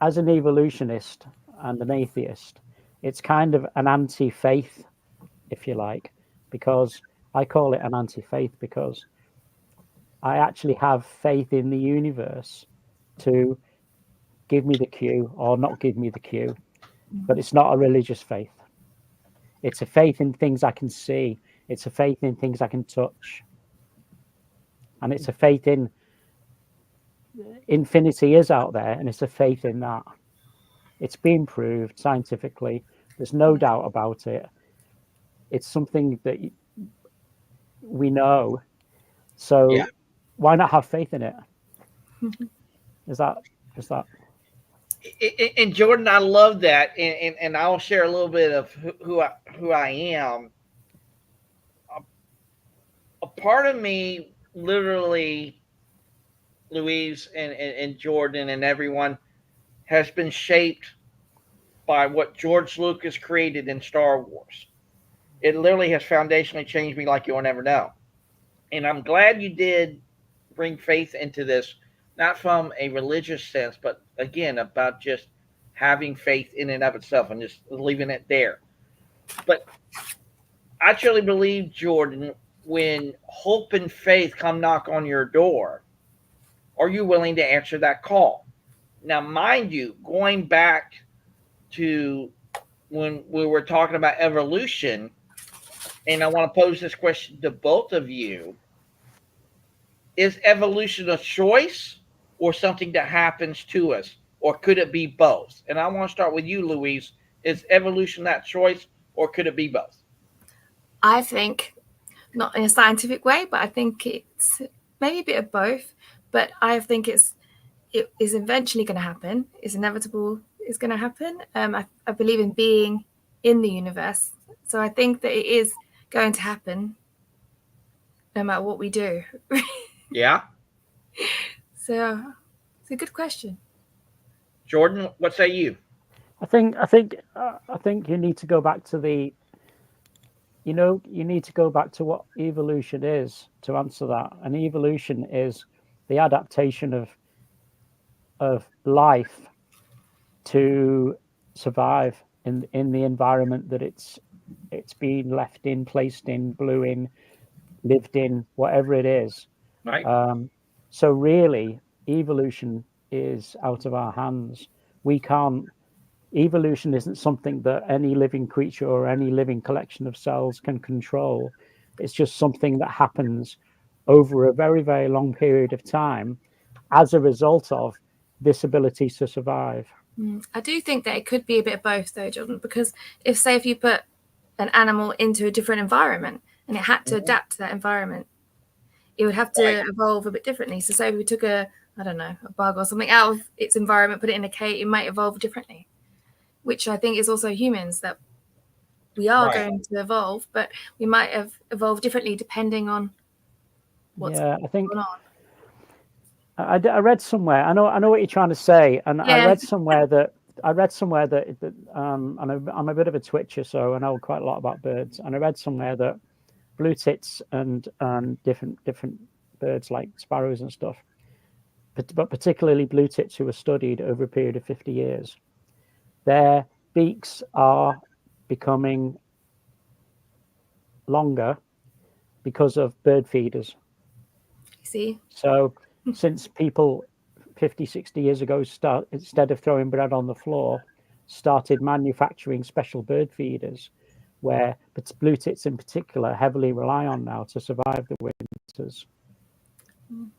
Speaker 3: as an evolutionist and an atheist, it's kind of an anti-faith, if you like, because I call it an anti-faith because I actually have faith in the universe to give me the cue or not give me the cue, but it's not a religious faith. It's a faith in things I can see. It's a faith in things I can touch. And it's a faith in infinity is out there, and it's a faith in that. It's been proved scientifically. There's no doubt about it. It's something that we know. So why not have faith in it? Is that?
Speaker 1: And Jordan, I love that, and I'll share a little bit of who I am. A part of me, literally, Louise and Jordan and everyone, has been shaped by what George Lucas created in Star Wars. It literally has foundationally changed me like you'll never know. And I'm glad you did bring faith into this, not from a religious sense, but again, about just having faith in and of itself and just leaving it there. But I truly believe, Jordan, when hope and faith come knock on your door, are you willing to answer that call? Now, mind you, going back to when we were talking about evolution, and I want to pose this question to both of you. Is evolution a choice or something that happens to us? Or could it be both? And I want to start with you, Louise. Is evolution that choice or could it be both?
Speaker 2: I think, not in a scientific way, but I think it's maybe a bit of both. But I think it is eventually going to happen. It's inevitable. It's going to happen. I believe in being in the universe. So I think that it is going to happen no matter what we do.
Speaker 1: Yeah.
Speaker 2: So it's a good question.
Speaker 1: Jordan, what say you?
Speaker 3: I think you need to go back to you need to go back to what evolution is to answer that. And evolution is the adaptation of life to survive in the environment that it's been left in, placed in, blew in, lived in, whatever it is.
Speaker 1: Right.
Speaker 3: So really, evolution is out of our hands. We can't. Evolution isn't something that any living creature or any living collection of cells can control. It's just something that happens over a very, very long period of time as a result of this ability to survive.
Speaker 2: I do think that it could be a bit of both, though, Jordan, because if you put an animal into a different environment and it had to adapt to that environment, it would have to evolve a bit differently. So say we took a bug or something out of its environment, put it in a cage, it might evolve differently, which I think is also humans, that we are going to evolve, but we might have evolved differently depending on what's going on.
Speaker 3: I read somewhere. I know what you're trying to say, and I read somewhere that and I'm a bit of a twitcher, so I know quite a lot about birds. And I read somewhere that blue tits and different birds like sparrows and stuff, but particularly blue tits who were studied over a period of 50 years, their beaks are becoming longer because of bird feeders.
Speaker 2: See?
Speaker 3: So since people 50, 60 years ago instead of throwing bread on the floor, started manufacturing special bird feeders where blue tits in particular heavily rely on now to survive the winters.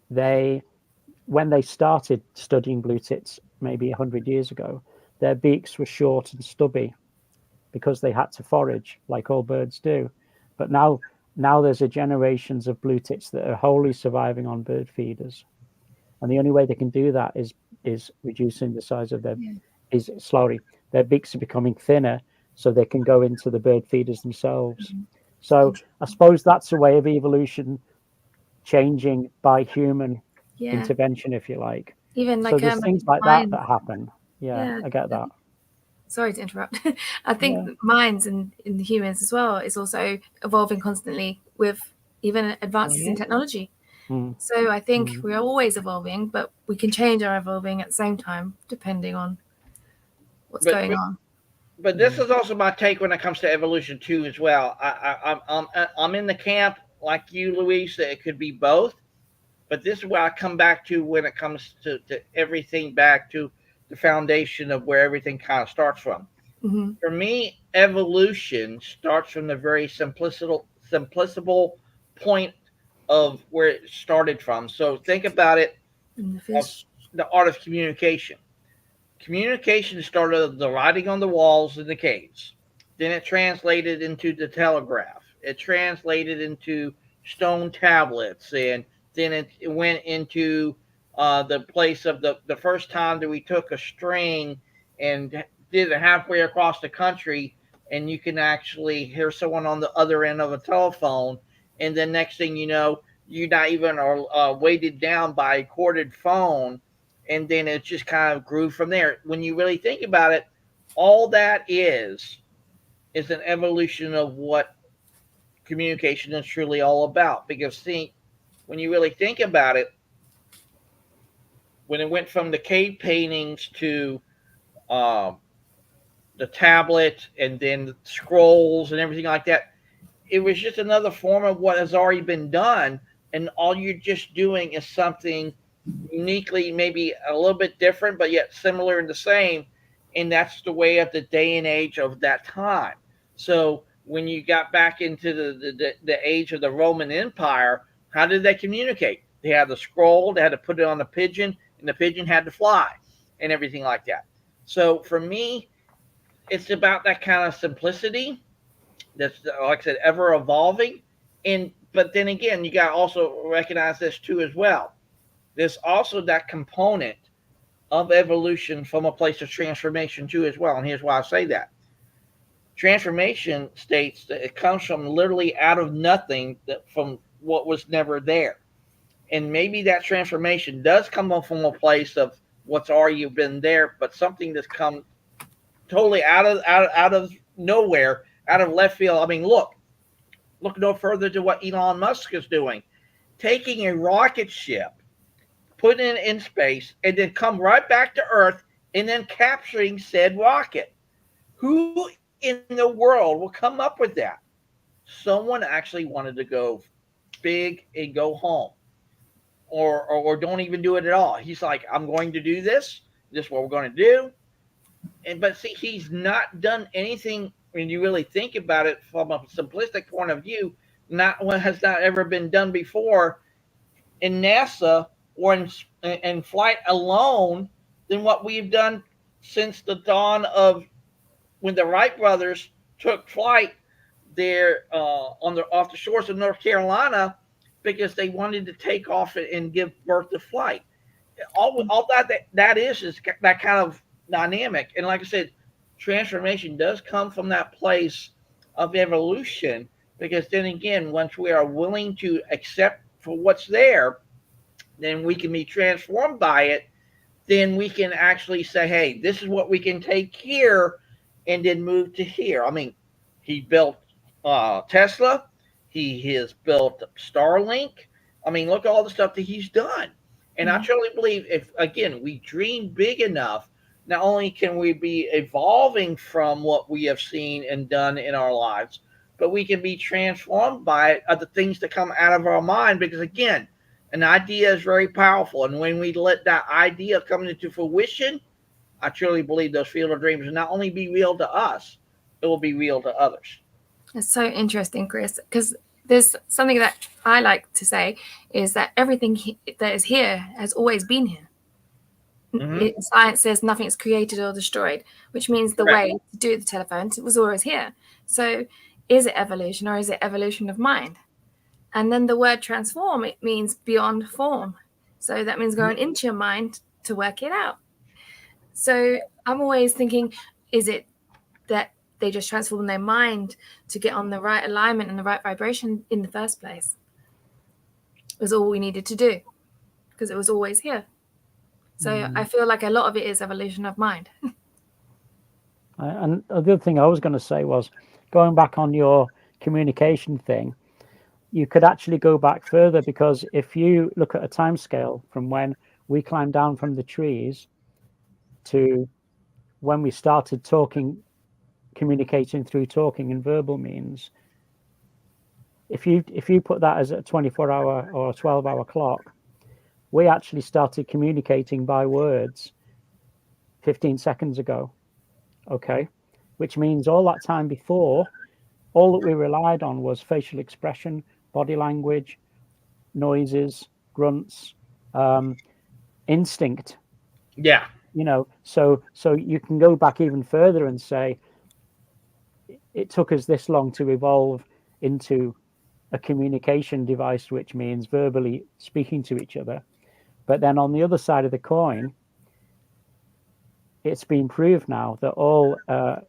Speaker 3: When they started studying blue tits maybe 100 years ago, their beaks were short and stubby because they had to forage like all birds do. But now there's a generations of blue tits that are wholly surviving on bird feeders. And the only way they can do that is is reducing the size of their their beaks are becoming thinner, so they can go into the bird feeders themselves. So I suppose that's a way of evolution changing by human intervention, if you like.
Speaker 2: Even
Speaker 3: So
Speaker 2: like
Speaker 3: there's things like that happen. Yeah, I get that.
Speaker 2: Sorry to interrupt. I think minds in the humans as well is also evolving constantly with even advances in technology. So I think we're always evolving, but we can change our evolving at the same time, depending on what's going on.
Speaker 1: But this is also my take when it comes to evolution too, as well. I'm in the camp like you, Louise, that it could be both. But this is where I come back to when it comes to everything, back to the foundation of where everything kind of starts from. For me, evolution starts from the very simplicible point of where it started from. So think about it, the art of communication. Communication started with the writing on the walls in the caves. Then it translated into the telegraph. It translated into stone tablets, and then it went into the place of the first time that we took a string and did it halfway across the country, and you can actually hear someone on the other end of a telephone, and then next thing you know, you're not even weighted down by a corded phone, and then it just kind of grew from there. When you really think about it, all that is an evolution of what communication is truly all about. Because see, when you really think about it, when it went from the cave paintings to the tablet and then the scrolls and everything like that, it was just another form of what has already been done, and all you're just doing is something uniquely, maybe a little bit different, but yet similar and the same. And that's the way of the day and age of that time. So when you got back into the age of the Roman Empire, how did they communicate? They had the scroll, they had to put it on the pigeon, and the pigeon had to fly and everything like that. So for me, it's about that kind of simplicity that's, like I said, ever evolving. But then again, you got to also recognize this too as well. There's also that component of evolution from a place of transformation too as well. And here's why I say that. Transformation states that it comes from literally out of nothing, from what was never there. And maybe that transformation does come from a place of what's already been there, but something that's come totally out of nowhere, out of left field. I mean, look no further to what Elon Musk is doing. Taking a rocket ship, putting it in space, and then come right back to Earth and then capturing said rocket. Who in the world will come up with that? Someone actually wanted to go big and go home, or don't even do it at all. He's like, I'm going to do this. This is what we're going to do. But see, he's not done anything when you really think about it from a simplistic point of view. Not what has not ever been done before in NASA or in flight alone than what we've done since the dawn of when the Wright brothers took flight there off the shores of North Carolina, because they wanted to take off and give birth to flight. All that is that kind of dynamic. And like I said, transformation does come from that place of evolution, because then again, once we are willing to accept for what's there, then we can be transformed by it. Then we can actually say, hey, this is what we can take here and then move to here. I mean, he built Tesla. He has built Starlink. I mean, look at all the stuff that he's done. And I truly believe if, again, we dream big enough, not only can we be evolving from what we have seen and done in our lives, but we can be transformed by the things that come out of our mind. Because, again, an idea is very powerful. And when we let that idea come into fruition, I truly believe those field of dreams will not only be real to us, it will be real to others. It's
Speaker 2: so interesting, Chris, because there's something that I like to say is that everything that is here has always been here. Science says nothing is created or destroyed, which means the way to do the telephones, it was always here. So is it evolution, or is it evolution of mind? And then the word transform, it means beyond form. So that means going into your mind to work it out. So I'm always thinking, is it that they just transform their mind to get on the right alignment and the right vibration in the first place? It was all we needed to do because it was always here. So I feel like a lot of it is evolution of mind.
Speaker 3: And the other thing I was going to say was, going back on your communication thing, you could actually go back further, because if you look at a time scale from when we climbed down from the trees to when we started talking, communicating through talking and verbal means, if you put that as a 24-hour or a 12-hour clock, we actually started communicating by words 15 seconds ago. Okay, which means all that time before, all that we relied on was facial expression, body language, noises, grunts, instinct.
Speaker 1: Yeah.
Speaker 3: So you can go back even further and say it took us this long to evolve into a communication device, which means verbally speaking to each other. But then on the other side of the coin, it's been proved now that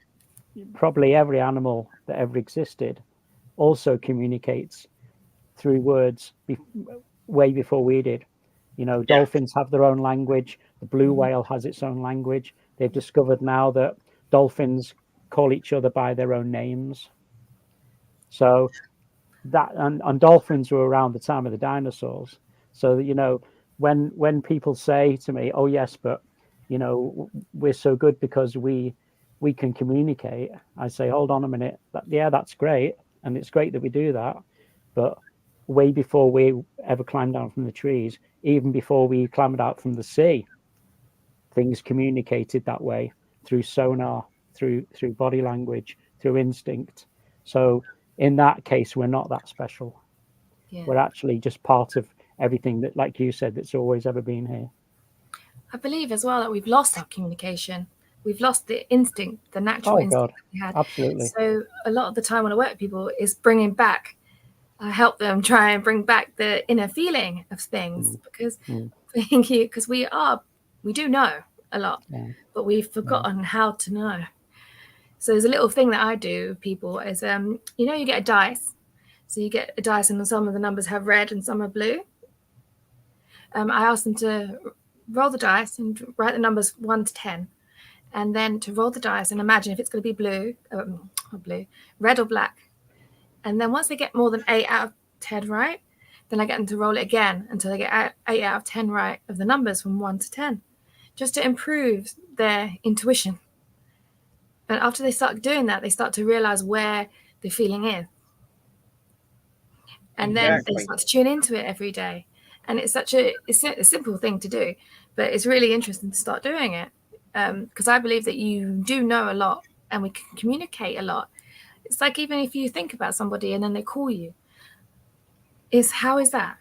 Speaker 3: probably every animal that ever existed also communicates through words way before we did. Dolphins have their own language. The blue whale has its own language. They've discovered now that dolphins call each other by their own names. So that, and dolphins were around the time of the dinosaurs. So when people say to me, "Oh yes, but we're so good because we can communicate," I say, hold on a minute. That's great, and it's great that we do that, but way before we ever climbed down from the trees, even before we climbed out from the sea, things communicated that way, through sonar, through body language, through instinct. So in that case, we're not that special. Yeah. We're actually just part of everything that, like you said, that's always ever been here.
Speaker 2: I believe as well that we've lost our communication. We've lost the instinct, the natural instinct that we had.
Speaker 3: Absolutely.
Speaker 2: So a lot of the time when I work with people is bringing back, I help them try and bring back the inner feeling of things, because we do know a lot, but we've forgotten how to know. So there's a little thing that I do with people is, you get a dice. So you get a dice and some of the numbers have red and some are blue. I ask them to roll the dice and write the numbers 1 to 10, and then to roll the dice and imagine if it's going to be red or black. And then once they get more than 8 out of 10 right, then I get them to roll it again until they get 8 out of 10 right of the numbers from 1 to 10, just to improve their intuition. And after they start doing that, they start to realize where the feeling is. And then they start to tune into it every day. And it's a simple thing to do, but it's really interesting to start doing it, because I believe that you do know a lot and we can communicate a lot. It's like, even if you think about somebody and then they call you, how is that?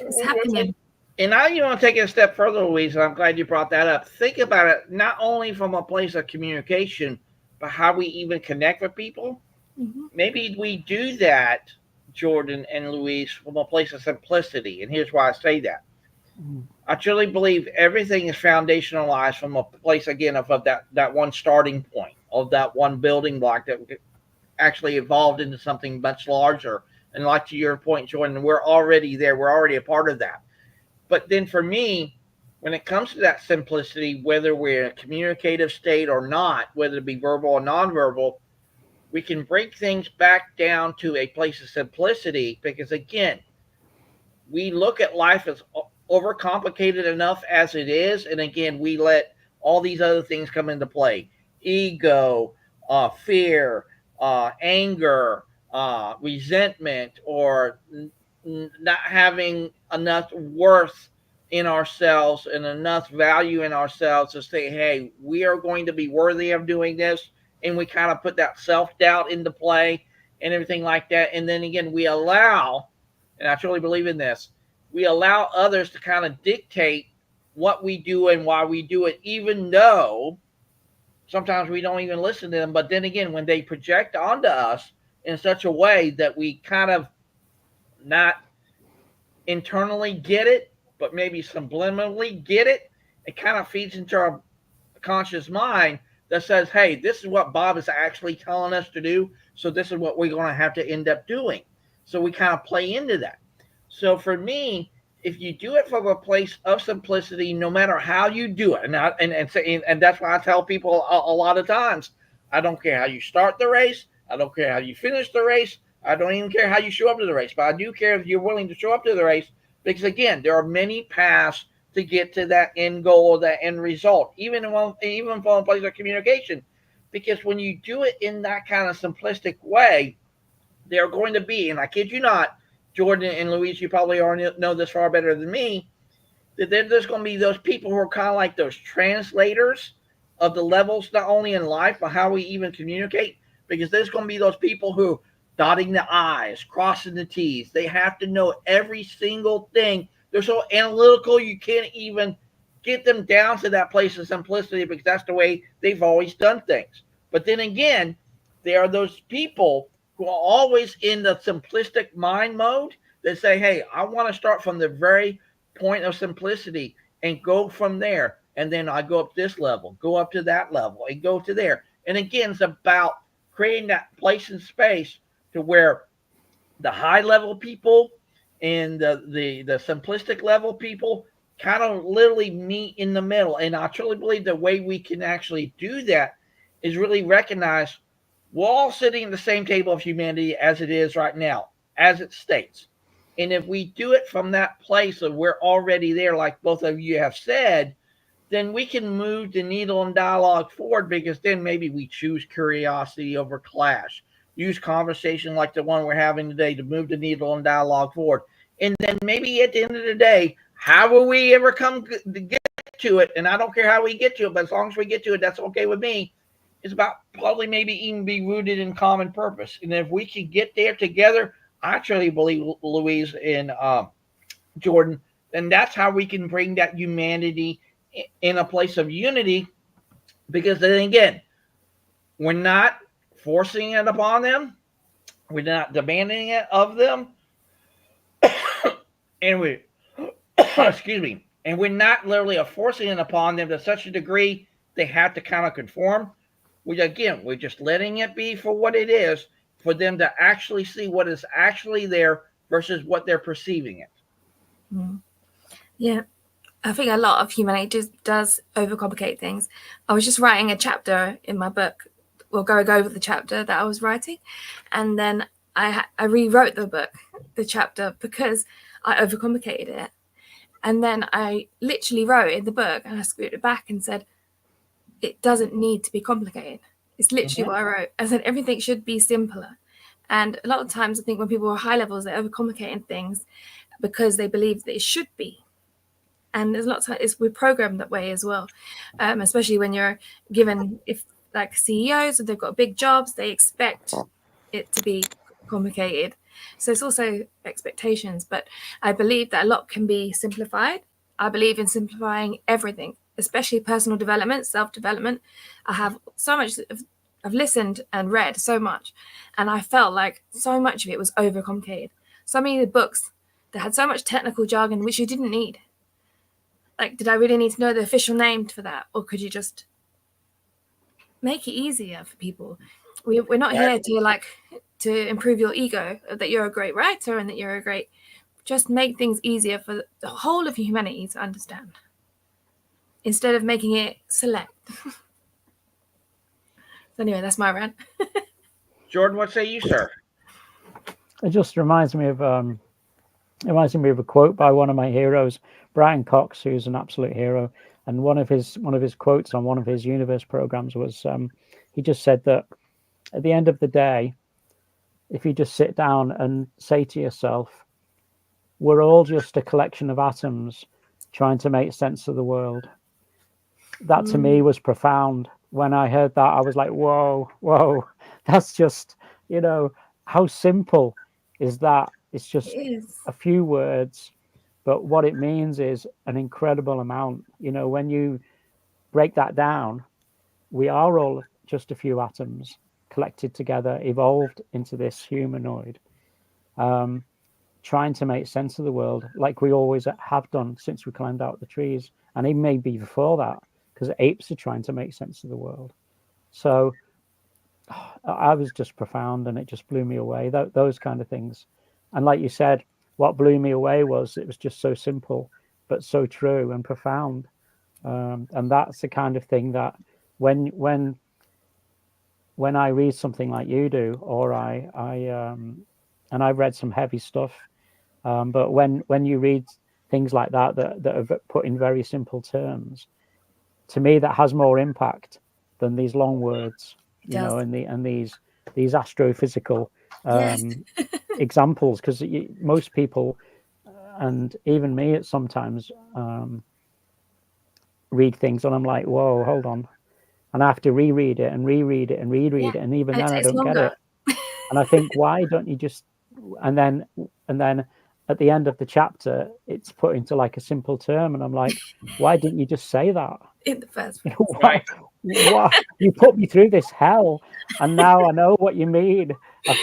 Speaker 2: It's happening.
Speaker 1: And now you want to take it a step further, Louise, and I'm glad you brought that up. Think about it not only from a place of communication, but how we even connect with people. Mm-hmm. Maybe we do that, Jordan and Louise, from a place of simplicity. And here's why I say that. I truly believe everything is foundationalized from a place, again, of that one starting point, of that one building block that actually evolved into something much larger. And like to your point, Jordan, we're already there. We're already a part of that. But then for me, when it comes to that simplicity, whether we're in a communicative state or not, whether it be verbal or nonverbal, we can break things back down to a place of simplicity, because, again, we look at life as overcomplicated enough as it is. And again, we let all these other things come into play: ego, fear, anger, resentment, or not having enough worth in ourselves and enough value in ourselves to say, hey, we are going to be worthy of doing this. And we kind of put that self-doubt into play and everything like that. And then again, we allow, and I truly believe in this, we allow others to kind of dictate what we do and why we do it, even though sometimes we don't even listen to them. But then again, when they project onto us in such a way that we kind of not internally get it, but maybe subliminally get it. It kind of feeds into our conscious mind that says, hey, this is what Bob is actually telling us to do. So this is what we're going to have to end up doing. So we kind of play into that. So for me, if you do it from a place of simplicity, no matter how you do it, and that's why I tell people a lot of times, I don't care how you start the race, I don't care how you finish the race, I don't even care how you show up to the race, but I do care if you're willing to show up to the race, because again, there are many paths to get to that end goal or that end result, even from a place of communication. Because when you do it in that kind of simplistic way, there are going to be, and I kid you not, Jordan and Louise, you probably already know this far better than me, that there's going to be those people who are kind of like those translators of the levels, not only in life, but how we even communicate. Because there's going to be those people who dotting the I's, crossing the T's. They have to know every single thing. They're so analytical, you can't even get them down to that place of simplicity because that's the way they've always done things. But then again, there are those people who are always in the simplistic mind mode that say, hey, I want to start from the very point of simplicity and go from there. And then I go up this level, go up to that level, and go to there. And again, it's about creating that place and space to where the high level people and the simplistic level people kind of literally meet in the middle. And I truly believe the way we can actually do that is really recognize we're all sitting at the same table of humanity as it is right now, as it states. And if we do it from that place of we're already there, like both of you have said, then we can move the needle and dialogue forward, because then maybe we choose curiosity over clash. Use conversation like the one we're having today to move the needle and dialogue forward. And then maybe at the end of the day, how will we ever come to get to it? And I don't care how we get to it, but as long as we get to it, that's okay with me. It's about probably maybe even be rooted in common purpose. And if we can get there together, I truly believe, Louise and Jordan, then that's how we can bring that humanity in a place of unity. Because then again, we're not forcing it upon them, we're not demanding it of them, and we excuse me, and we're not literally forcing it upon them to such a degree they have to kind of conform. We're just letting it be for what it is, for them to actually see what is actually there versus what they're perceiving it.
Speaker 2: Yeah, I think a lot of humanity just does overcomplicate things. I was just writing a chapter in my book, well, going over the chapter that I was writing, and then I rewrote the chapter, because I overcomplicated it. And then I literally wrote in the book, and I screwed it back and said, it doesn't need to be complicated. It's literally what I wrote. I said everything should be simpler. And a lot of times I think when people are high levels, they're overcomplicating things because they believe that it should be. And there's lots of we're programmed that way as well, especially when you're given, if like CEOs, if they've got big jobs, they expect it to be complicated. So it's also expectations. But I believe that a lot can be simplified. I believe in simplifying everything, especially personal development, self-development. I have so much, I've listened and read so much, and I felt like so much of it was overcomplicated. So many of the books that had so much technical jargon, which you didn't need. Like, did I really need to know the official name for that? Or could you just make it easier for people? We're not here to improve your ego, that you're a great writer and that you're a great, just make things easier for the whole of humanity to understand, instead of making it select. So anyway, that's my rant.
Speaker 1: Jordan, what say you, sir?
Speaker 3: It just reminds me of a quote by one of my heroes, Brian Cox, who's an absolute hero. And one of his quotes on one of his universe programs was, he just said that at the end of the day, if you just sit down and say to yourself, we're all just a collection of atoms trying to make sense of the world. That to me was profound. When I heard that, I was like, whoa, that's just, how simple is that? It's just a few words, but what it means is an incredible amount. When you break that down, we are all just a few atoms collected together, evolved into this humanoid. trying to make sense of the world, like we always have done since we climbed out the trees, and even maybe before that, because apes are trying to make sense of the world. So I was just profound, and it just blew me away. Those kind of things, and like you said, what blew me away was it was just so simple, but so true and profound. And that's the kind of thing that when I read something like you do, or and I've read some heavy stuff, but when you read things like that are put in very simple terms, to me that has more impact than these long words, you know, and these astrophysical examples, because most people, and even me at sometimes, read things and I'm like, whoa, hold on, and I have to reread it and reread it and reread it, and even then I don't get it. And I think, why don't you just, and then at the end of the chapter it's put into like a simple term, and I'm like, why didn't you just say that
Speaker 2: in the first place?
Speaker 1: Right.
Speaker 3: Why you put me through this hell, and now I know what you mean.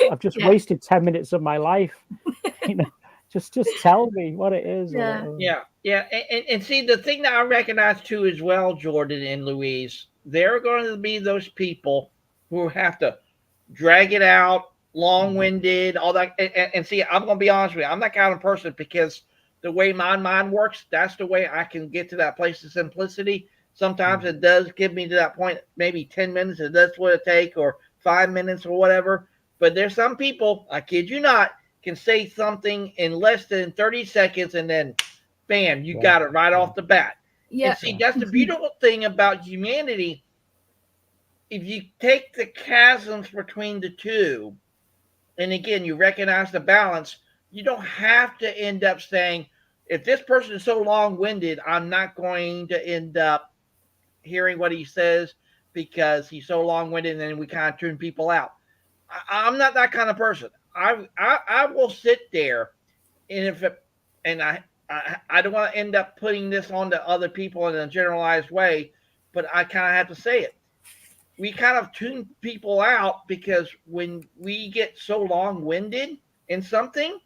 Speaker 3: I've just wasted 10 minutes of my life. You know, just tell me what it is.
Speaker 1: Yeah. And see, the thing that I recognize too as well, Jordan and Louise, there are going to be those people who have to drag it out, long-winded, all that. And see, I'm going to be honest with you, I'm that kind of person, because the way my mind works, that's the way I can get to that place of simplicity. Sometimes it does give me to that point, maybe 10 minutes, and that's what it take, or 5 minutes or whatever. But there's some people, I kid you not, can say something in less than 30 seconds, and then bam, you got it right off the bat. And see, that's the beautiful thing about humanity. If you take the chasms between the two, and again, you recognize the balance, you don't have to end up saying, if this person is so long-winded, I'm not going to end up hearing what he says because he's so long-winded, and then we kind of tune people out. I'm not that kind of person. I will sit there, and I don't want to end up putting this onto other people in a generalized way, but I kind of have to say it. We kind of tune people out, because when we get so long-winded in something,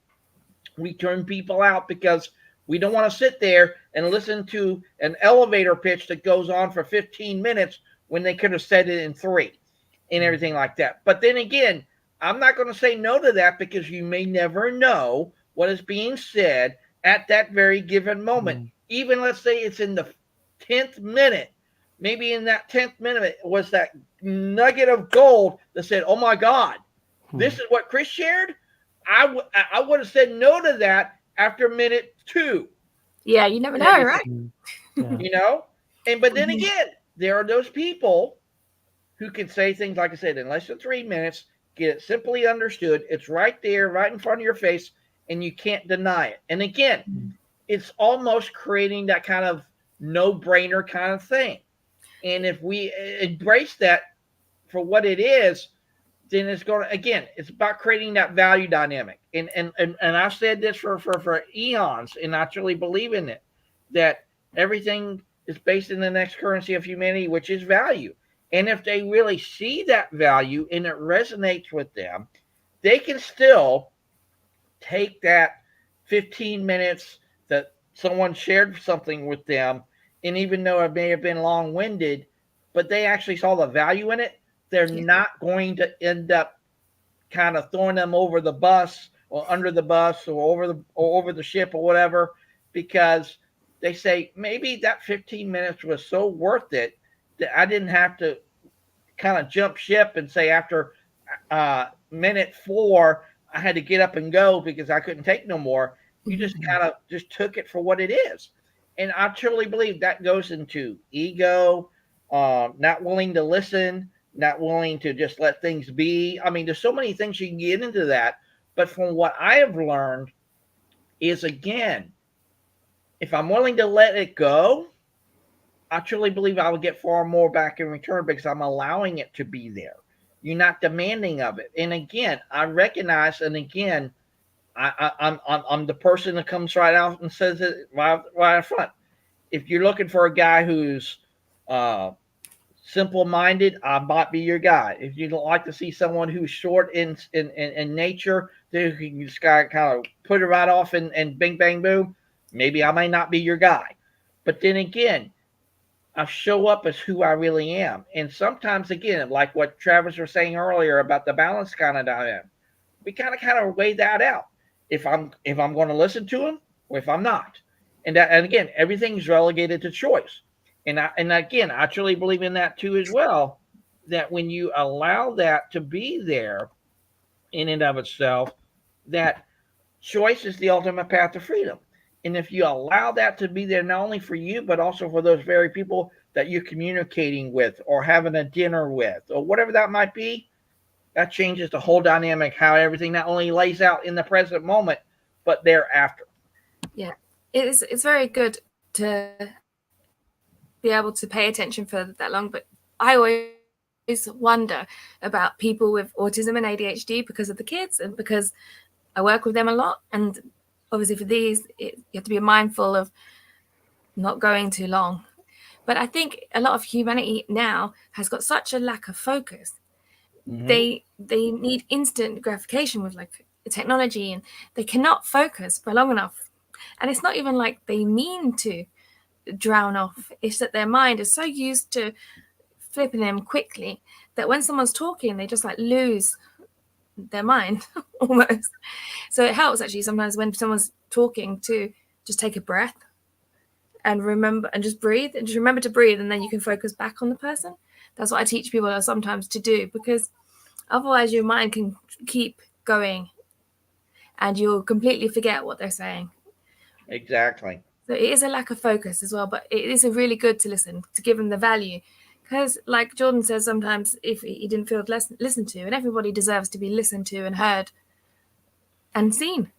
Speaker 1: we turn people out, because we don't want to sit there and listen to an elevator pitch that goes on for 15 minutes when they could have said it in 3 and everything like that. But then again, I'm not going to say no to that, because you may never know what is being said at that very given moment. Even let's say it's in the 10th minute. Maybe in that 10th minute was that nugget of gold that said, oh my God, this is what Chris shared. I would have said no to that after minute 2.
Speaker 2: Yeah, you never know, right?
Speaker 1: You know? But then again, there are those people who can say things, like I said, in less than 3 minutes, get it simply understood. It's right there, right in front of your face, and you can't deny it. And again, it's almost creating that kind of no-brainer kind of thing. And if we embrace that for what it is, then it's going to, again, it's about creating that value dynamic. And I've said this for eons, and I truly believe in it, that everything is based in the next currency of humanity, which is value. And if they really see that value and it resonates with them, they can still take that 15 minutes that someone shared something with them, and even though it may have been long-winded, but they actually saw the value in it, they're not going to end up kind of throwing them over the bus or under the bus or over the ship or whatever, because they say, maybe that 15 minutes was so worth it that I didn't have to kind of jump ship and say after minute 4 I had to get up and go because I couldn't take no more. You just kind of just took it for what it is. And I truly believe that goes into ego, not willing to listen, not willing to just let things be. I mean, there's so many things you can get into that. But from what I have learned is, again, if I'm willing to let it go, I truly believe I will get far more back in return, because I'm allowing it to be there. You're not demanding of it. And again, I recognize, and again, I'm the person that comes right out and says it right up front. If you're looking for a guy who's simple-minded, I might be your guy. If you don't like to see someone who's short in nature, who can just kind of put it right off and bing bang boom, maybe I may not be your guy. But then again, I show up as who I really am. And sometimes, again, like what Travis was saying earlier about the balance kind of dynamic, we kind of weigh that out. If I'm going to listen to him or if I'm not. And again, everything's relegated to choice. And again, I truly believe in that too as well. That when you allow that to be there in and of itself, that choice is the ultimate path to freedom. And if you allow that to be there, not only for you, but also for those very people that you're communicating with or having a dinner with or whatever that might be, that changes the whole dynamic, how everything not only lays out in the present moment, but thereafter.
Speaker 2: Yeah, it's very good to be able to pay attention for that long. But I always wonder about people with autism and ADHD because of the kids and because I work with them a lot. And obviously for these, you have to be mindful of not going too long. But I think a lot of humanity now has got such a lack of focus.
Speaker 1: Mm-hmm.
Speaker 2: They need instant gratification with like technology, and they cannot focus for long enough. And it's not even like they mean to drown off. It's that their mind is so used to flipping them quickly that when someone's talking, they just like lose their mind almost. So it helps actually sometimes when someone's talking to just take a breath and remember and just breathe and just remember to breathe, and then you can focus back on the person. That's what I teach people sometimes to do, because otherwise your mind can keep going and you'll completely forget what they're saying.
Speaker 1: Exactly.
Speaker 2: So it is a lack of focus as well, but it is a really good to listen, to give them the value. Because like Jordan says, sometimes if he didn't feel listened to, and everybody deserves to be listened to and heard and seen.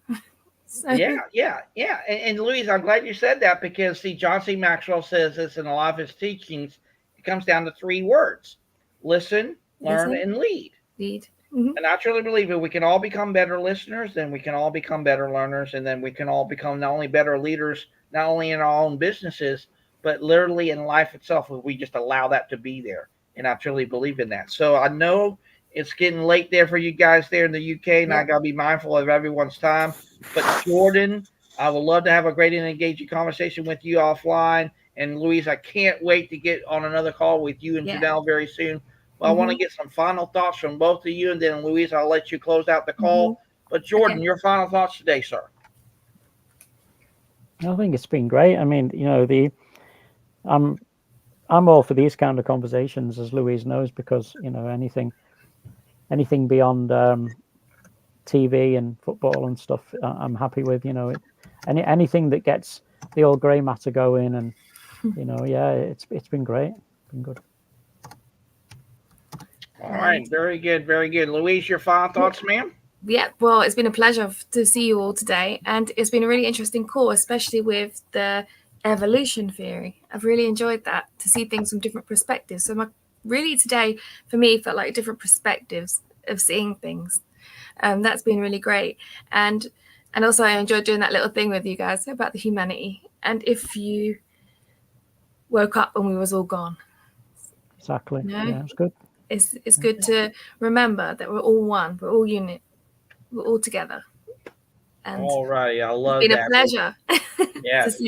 Speaker 2: So.
Speaker 1: Yeah. And Louise, I'm glad you said that, because see, John C. Maxwell says this in a lot of his teachings. It comes down to 3 words: listen, learn, and lead.
Speaker 2: Mm-hmm.
Speaker 1: And I truly believe if we can all become better listeners, then we can all become better learners, and then we can all become not only better leaders, not only in our own businesses, but literally in life itself, if we just allow that to be there. And I truly believe in that. So I know it's getting late there for you guys there in the UK, and I got to be mindful of everyone's time. But Jordan, I would love to have a great and engaging conversation with you offline. And Louise, I can't wait to get on another call with you and Janelle very soon. Well, I want to get some final thoughts from both of you, and then Louise, I'll let you close out the call. But Jordan, your final thoughts today, sir.
Speaker 3: I think it's been great. I mean, you know, I'm all for these kind of conversations, as Louise knows, because you know anything beyond TV and football and stuff, I'm happy with. You know, anything that gets the old grey matter going, and you know, it's been great, been good.
Speaker 1: All right, very good. Louise, your final thoughts, ma'am?
Speaker 2: Yeah, well, it's been a pleasure to see you all today, and it's been a really interesting call, especially with the evolution theory. I've really enjoyed that, to see things from different perspectives. So really today, for me, felt like different perspectives of seeing things. That's been really great. And also I enjoyed doing that little thing with you guys about the humanity. And if you woke up and we was all gone.
Speaker 3: Exactly.
Speaker 2: You know?
Speaker 3: Yeah, it's good.
Speaker 2: It's good to remember that we're all one, we're all unit, we're all together. And
Speaker 1: all right, I love
Speaker 2: it's been
Speaker 1: that.
Speaker 2: a pleasure.
Speaker 1: Yes.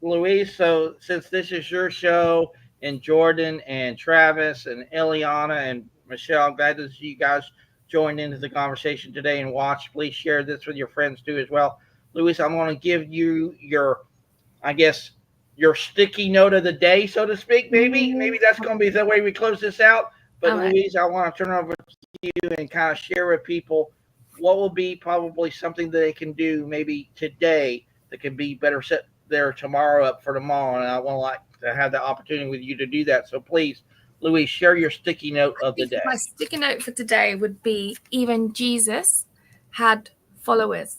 Speaker 1: Louise, so since this is your show, and Jordan and Travis and Eliana and Michelle, I'm glad to see you guys join into the conversation today and watch. Please share this with your friends too as well. Louise, I'm going to give you your sticky note of the day, so to speak. Maybe that's going to be the way we close this out. But
Speaker 2: all right.
Speaker 1: Louise, I want to turn over to you and kind of share with people what will be probably something that they can do maybe today that can be better set there tomorrow up for tomorrow. And I want to have the opportunity with you to do that. So please, Louise, share your sticky note of the day.
Speaker 2: My sticky note for today would be, even Jesus had followers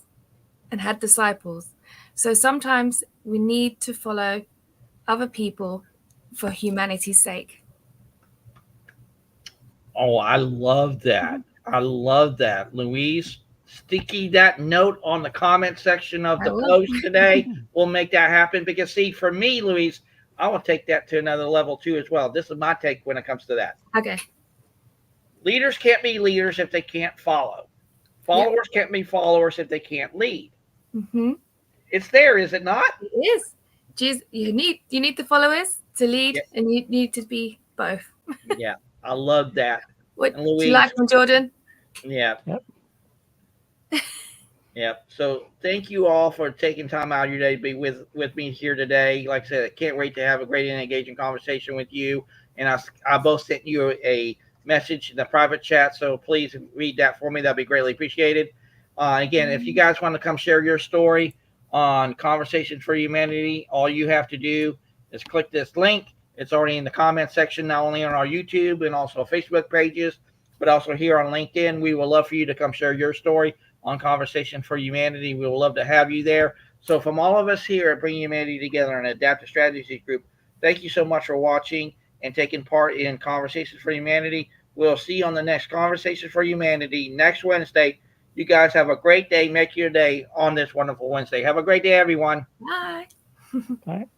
Speaker 2: and had disciples. So sometimes we need to follow other people for humanity's sake.
Speaker 1: Oh, I love that. Louise, sticky that note on the comment section of the post today. We'll make that happen, because see, for me, Louise, I will take that to another level too as well. This is my take when it comes to that.
Speaker 2: Okay.
Speaker 1: Leaders can't be leaders if they can't follow. Followers can't be followers if they can't lead.
Speaker 2: Mm-hmm.
Speaker 1: It's there, is it not?
Speaker 2: It is. Jeez, you need the followers to lead,
Speaker 1: Yes.
Speaker 2: and you need to be both.
Speaker 1: Yeah, I love that.
Speaker 2: What
Speaker 1: And
Speaker 2: do
Speaker 1: Louise,
Speaker 2: you like from Jordan?
Speaker 1: yeah.
Speaker 3: Yep.
Speaker 1: Yep. So thank you all for taking time out of your day to be with me here today. Like I said, I can't wait to have a great and engaging conversation with you. And I both sent you a message in the private chat, so please read that for me. That'd be greatly appreciated. Again, if you guys want to come share your story on Conversations for Humanity, all you have to do is click this link. It's already in the comment section, not only on our YouTube and also Facebook pages, but also here on LinkedIn. We would love for you to come share your story on Conversation for Humanity. We would love to have you there. So from all of us here at Bringing Humanity Together and Adaptive Strategies Group, thank you so much for watching and taking part in Conversations for Humanity. We'll see you on the next Conversations for Humanity next Wednesday. You guys have a great day. Make your day on this wonderful Wednesday. Have a great day, everyone.
Speaker 2: Bye.
Speaker 3: Right.